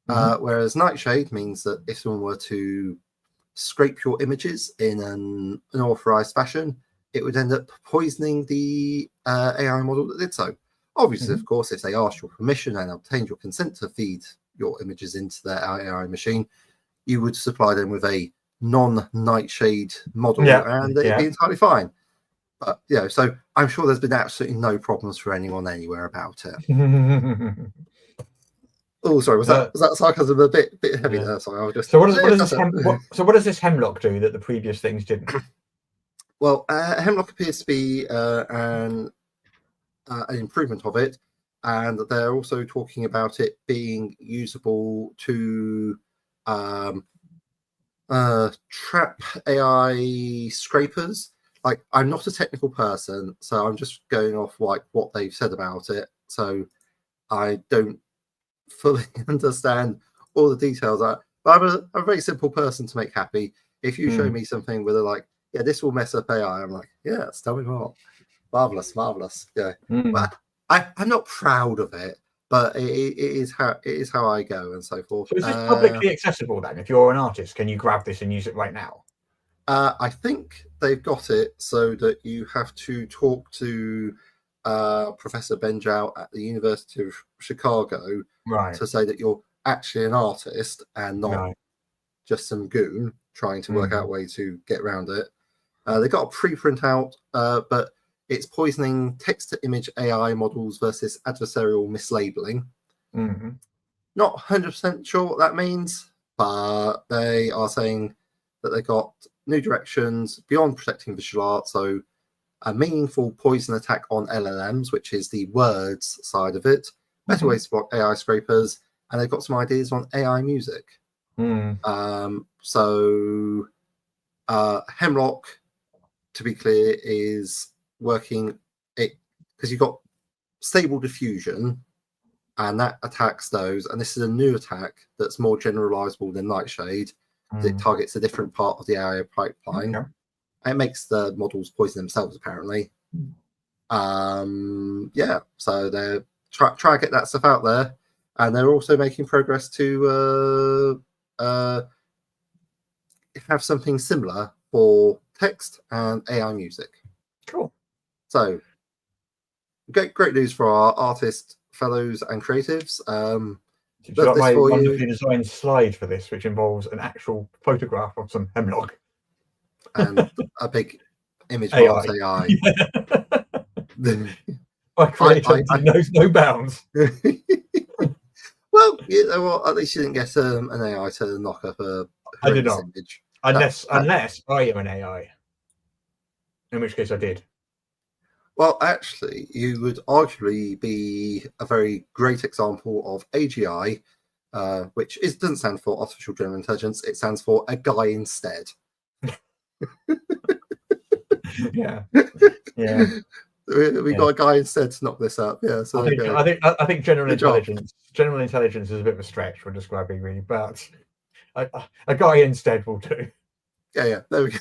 Whereas Nightshade means that if someone were to scrape your images in an unauthorized fashion, it would end up poisoning the AI model that did so. Obviously, of course, if they asked your permission and obtained your consent to feed your images into their AI machine, you would supply them with a non-Nightshade model, and it'd be entirely fine. But so I'm sure there's been absolutely no problems for anyone anywhere about it. Oh, sorry, was that sarcasm a bit heavy there? Sorry, I was just. So what does this Hemlock do that the previous things didn't? Well, Hemlock appears to be an improvement of it, and they're also talking about it being usable to trap AI scrapers. Like, I'm not a technical person, so I'm just going off like what they've said about it. So I don't fully understand all the details. But I'm a very simple person to make happy. If you show me something where they're like, yeah, this will mess up AI, I'm like, yes, tell me more. Marvelous. Yeah. But I'm not proud of it, but it is how I go and so forth. So is this publicly accessible then? If you're an artist, can you grab this and use it right now? I think they've got it so that you have to talk to Professor Benjow at the University of Chicago to say that you're actually an artist and not just some goon trying to work out a way to get around it. They got a preprint out, but it's poisoning text-to-image AI models versus adversarial mislabeling. Not 100% sure what that means, but they are saying that they got new directions beyond protecting visual art. So a meaningful poison attack on LLMs, which is the words side of it, better ways to block AI scrapers, and they've got some ideas on AI music. So Hemlock, to be clear, is working it because you've got stable diffusion, and that attacks those. And this is a new attack that's more generalizable than Nightshade. It targets a different part of the AI pipeline. It makes the models poison themselves, apparently. So they're trying to get that stuff out there, and they're also making progress to have something similar for text and AI music. Cool. So great news for our artist fellows and creatives. You've got my wonderfully designed slide for this, which involves an actual photograph of some Hemlock and a big image of AI. My creativity knows no bounds. Well, you know what? At least you didn't get an AI to knock up a image. Unless I am an AI, in which case I did. Well, actually, you would arguably be a very great example of AGI, which doesn't stand for Artificial General Intelligence. It stands for a guy instead. Yeah. We got a guy instead to knock this up. Yeah, so I think general intelligence is a bit of a stretch for describing me, but a guy instead will do. Yeah. There we go.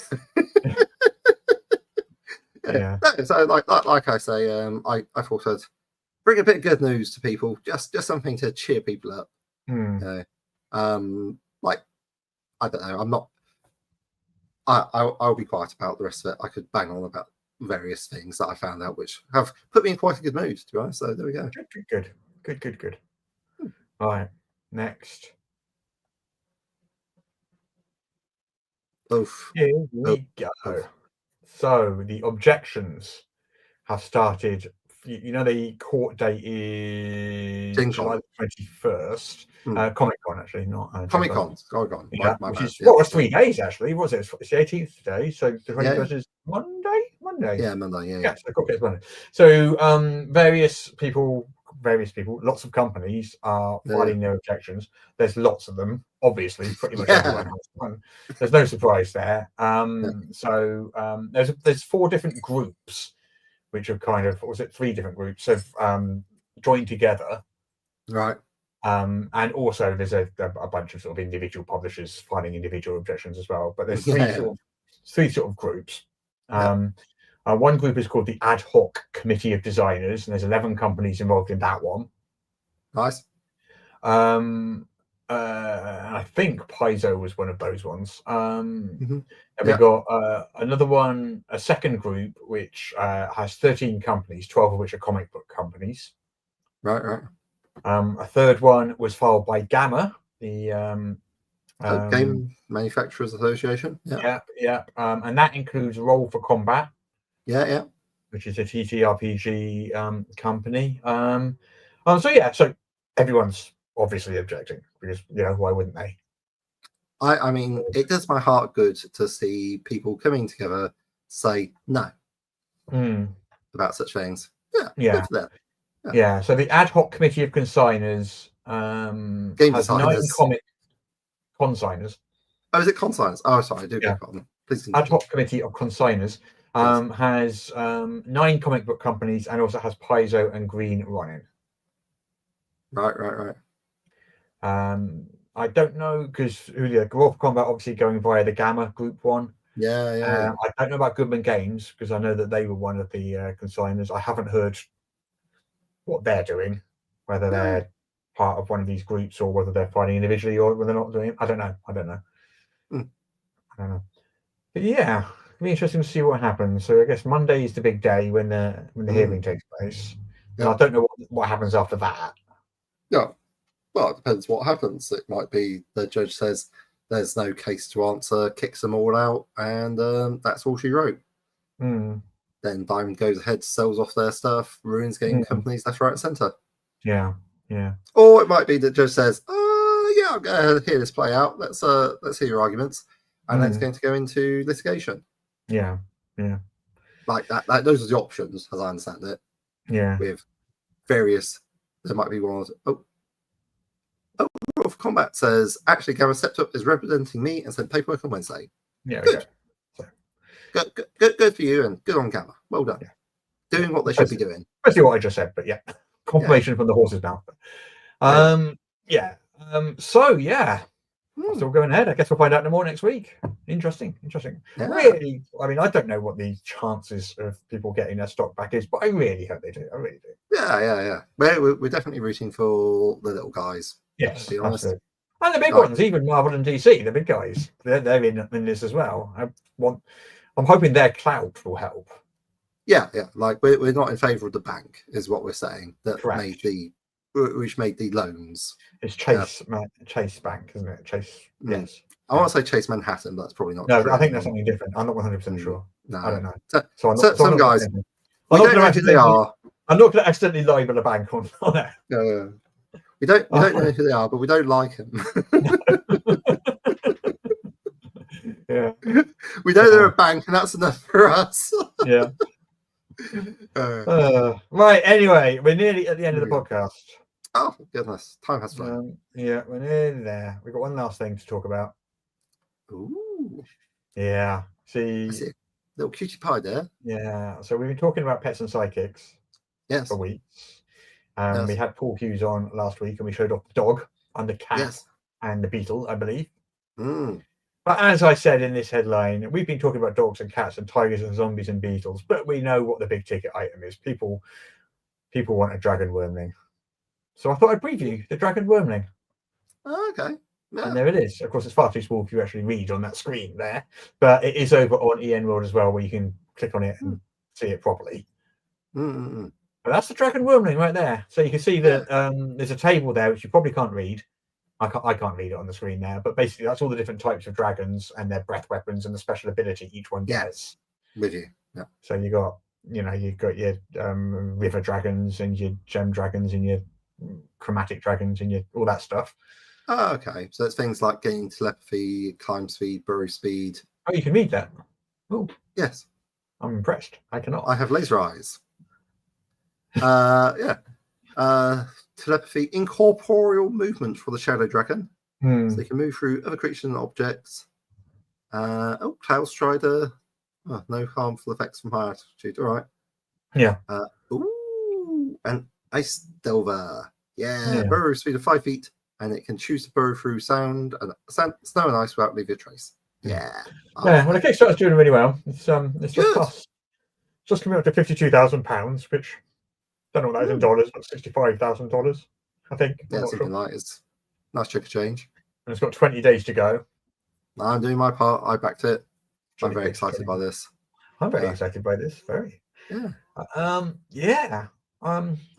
Yeah. So like I say, I thought I'd bring a bit of good news to people, just something to cheer people up. Like, I don't know, I'm not. I'll be quiet about the rest of it. I could bang on about various things that I found out, which have put me in quite a good mood, to be honest. So there we go. Good. All right, next. Here we go. So the objections have started. You know, the court date is July 21st. Comic-Con, actually, not Comic-Con. Yeah, which is 3 days, actually. Was it? It's the 18th today, so the 21st is Monday. Monday. Yeah, Monday. Yeah. Yes, the court case Monday. So various people, lots of companies are filing their objections. There's lots of them, obviously. Pretty much everyone has one. There's no surprise there. So there's 4 different groups, which have kind of, or was it 3 different groups have joined together. Right. And also there's a bunch of sort of individual publishers filing individual objections as well. But there's 3 sort of groups. One group is called the Ad Hoc Committee of Designers, and there's 11 companies involved in that one. Nice. I think Paizo was one of those ones. And we got another one, a second group, which has 13 companies, 12 of which are comic book companies. Right. A third one was filed by Gamma, the Game Manufacturers Association. Yeah. And that includes Roll for Combat. Yeah. Which is a TTRPG company. So everyone's obviously objecting because why wouldn't they? I mean, it does my heart good to see people coming together say no about such things. Yeah. Good for them. Yeah. So the Ad Hoc Committee of Consigners Game has designers. 9 consigners. Oh, is it consigners? Oh, sorry, I do get on. Please continue. Ad Hoc Committee of Consigners has 9 comic book companies and also has Paizo and Green running. Right. I don't know because Roll for Combat obviously going via the Gamma Group one. Yeah. I don't know about Goodman Games because I know that they were one of the consigners. I haven't heard what they're doing, whether they're part of one of these groups or whether they're fighting individually or whether they're not doing it. I don't know. I don't know. But yeah, it'll be interesting to see what happens. So I guess Monday is the big day when the hearing takes place. And I don't know what happens after that. Yeah. Well, it depends what happens. It might be the judge says there's no case to answer, kicks them all out, and that's all she wrote. Then Diamond goes ahead, sells off their stuff, ruins game companies left, right, and centre. Yeah. Or it might be that judge says, I'm going to hear this play out. Let's hear your arguments, and then it's going to go into litigation. Yeah. Like that. Those are the options, as I understand it. Yeah. With various, there might be one. Roll for Combat says, actually, Gamma stepped up as representing me and sent paperwork on Wednesday. Yeah. Good. Good for you, and good on Gamma. Well done. Yeah. Doing what they should be doing. Especially what I just said, but confirmation from the horse's mouth. Still going ahead. I guess we'll find out no more next week. Interesting. Yeah. Really, I mean, I don't know what the chances of people getting their stock back is, but I really hope they do. I really do. Yeah. We're definitely rooting for the little guys. Yes, to be honest. absolutely. And the big ones, even Marvel and DC, the big guys, they're in this as well. I'm hoping their clout will help. Yeah. Like we're not in favour of the bank, is what we're saying. That Correct. Which made the loans. It's Chase Bank, isn't it? Chase. Yes. I want to say Chase Manhattan, but that's probably not. No, true. I think that's something different. I'm not 100% sure. No, I don't know. Some guys. We don't know who they are. I'm not going to accidentally libel a bank on that. No. We don't know who they are, but we don't like them. Yeah. We know they're a bank, and that's enough for us. Yeah. Right. Anyway, we're nearly at the end of the podcast. Oh goodness, time has flown. We're nearly there. We've got one last thing to talk about. Ooh. Yeah. See, little cutie pie there. Yeah. So we've been talking about pets and psychics. Yes. For weeks. We had Paul Hughes on last week, and we showed off the dog and the cat and the beetle, I believe. But as I said in this headline, we've been talking about dogs and cats and tigers and zombies and beetles, but we know what the big ticket item is. People want a dragon wormling. So I thought I'd preview the dragon wormling. Okay. Yeah. And there it is. Of course, it's far too small for you to actually read on that screen there, but it is over on EN World as well, where you can click on it and see it properly. But that's the dragon wormling right there. So you can see that there's a table there, which you probably can't read. I can't read it on the screen there, but basically that's all the different types of dragons and their breath weapons and the special ability each one gets. With you. Yeah. So you've got your river dragons and your gem dragons and your chromatic dragons and your all that stuff. Oh, okay. So it's things like gaining telepathy, climb speed, burrow speed. Oh, you can read that. Oh, yes. I'm impressed. I cannot. I have laser eyes. Telepathy, incorporeal movement for the Shadow Dragon. So they can move through other creatures and objects. Cloud Strider. Oh, no harmful effects from high altitude. All right. Yeah. And Ice Delver. Yeah. Burrow speed of 5 feet, and it can choose to burrow through snow and ice without leaving a trace. Yeah. Yeah. Well, the Kickstarter's doing really well. It's just coming up to £52,000, which I don't know what that is in dollars, but $65,000, I think. Yeah, something like it's nice chunk of change. And it's got 20 days to go. I'm doing my part. I backed it. I'm very excited by this. I'm very excited by this. Very. Yeah. I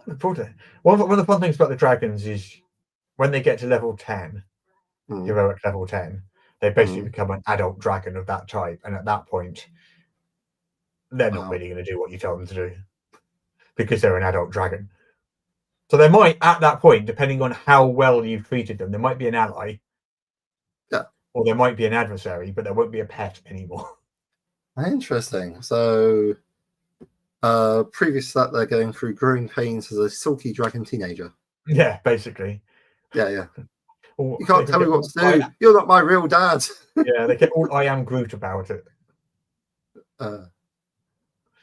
look forward to it. One of the fun things about the dragons is when they get to level 10, heroic level 10, they basically become an adult dragon of that type. And at that point, they're not really going to do what you tell them to do because they're an adult dragon. So they might, at that point, depending on how well you've treated them, there might be an ally. Yeah. Or there might be an adversary, but there won't be a pet anymore. Interesting. So, previous to that, they're going through growing pains as a silky dragon teenager. Yeah, basically. Yeah. You can't tell me what to do. You're not my real dad. Yeah, they get all I am Groot about it.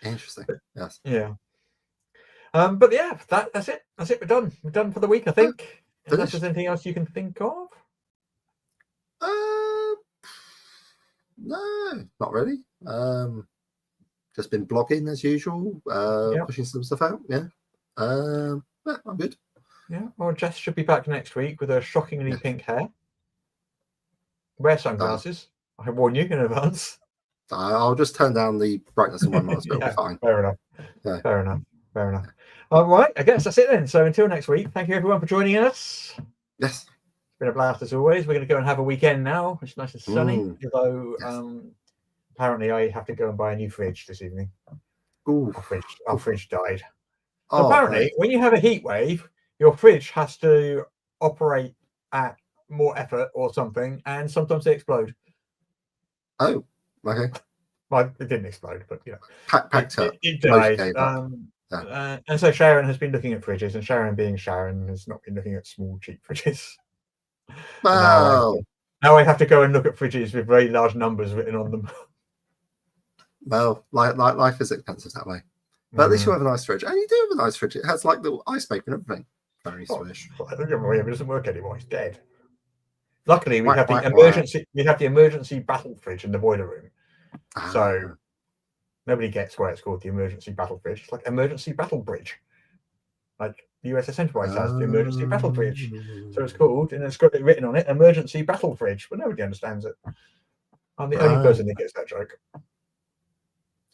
Interesting. Yes. Yeah. But yeah, that's it. That's it. We're done. We're done for the week, I think. Unless there's anything else you can think of. No, not really. Just been blogging as usual, pushing some stuff out. Yeah. I'm good. Yeah. Well, Jess should be back next week with her shockingly pink hair. Wear sunglasses. I warn you in advance. I'll just turn down the brightness of my mask. It'll be fine. Fair enough. Yeah. Fair enough. All right. I guess that's it then. So until next week, thank you everyone for joining us. Yes. It's been a blast as always. We're going to go and have a weekend now. It's nice and sunny. Although apparently I have to go and buy a new fridge this evening. Ooh. Our fridge died. Apparently, when you have a heat wave, your fridge has to operate at more effort or something, and sometimes they explode. Oh, okay. Well, it didn't explode, but packed up. It died. And so Sharon has been looking at fridges, and Sharon, being Sharon, has not been looking at small, cheap fridges. Wow. Now I have to go and look at fridges with very large numbers written on them. Well, life is expensive that way. But at least you have a nice fridge. And you do have a nice fridge. It has like little ice maker and everything. Very swish. It doesn't work anymore. It's dead. Luckily, we have the emergency battle fridge in the boiler room. So nobody gets why it's called the emergency battle fridge. It's like emergency battle bridge. Like the USS Enterprise has the emergency battle bridge. So it's called, and it's got it written on it, emergency battle fridge. But nobody understands it. I'm the only person that gets that joke.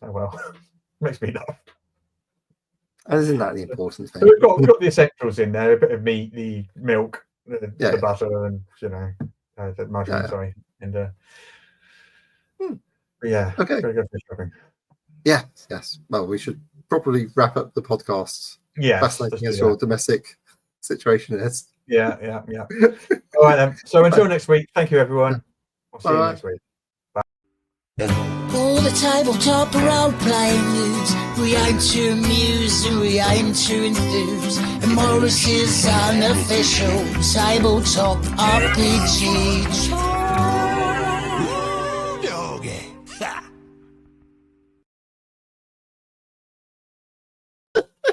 Oh well. Makes me laugh. And isn't that the important thing? So we've got the essentials in there, a bit of meat, the milk, the butter, and the margarine, sorry. And okay. Go fish shopping. Yes. Well, we should probably wrap up the podcast. Yeah. Fascinating as your domestic situation is. Yeah. All right then. So until next week, thank you everyone. I'll see you next week. All the tabletop role-playing news, we aim to amuse and we aim to enthuse. And Morris's unofficial tabletop RPG.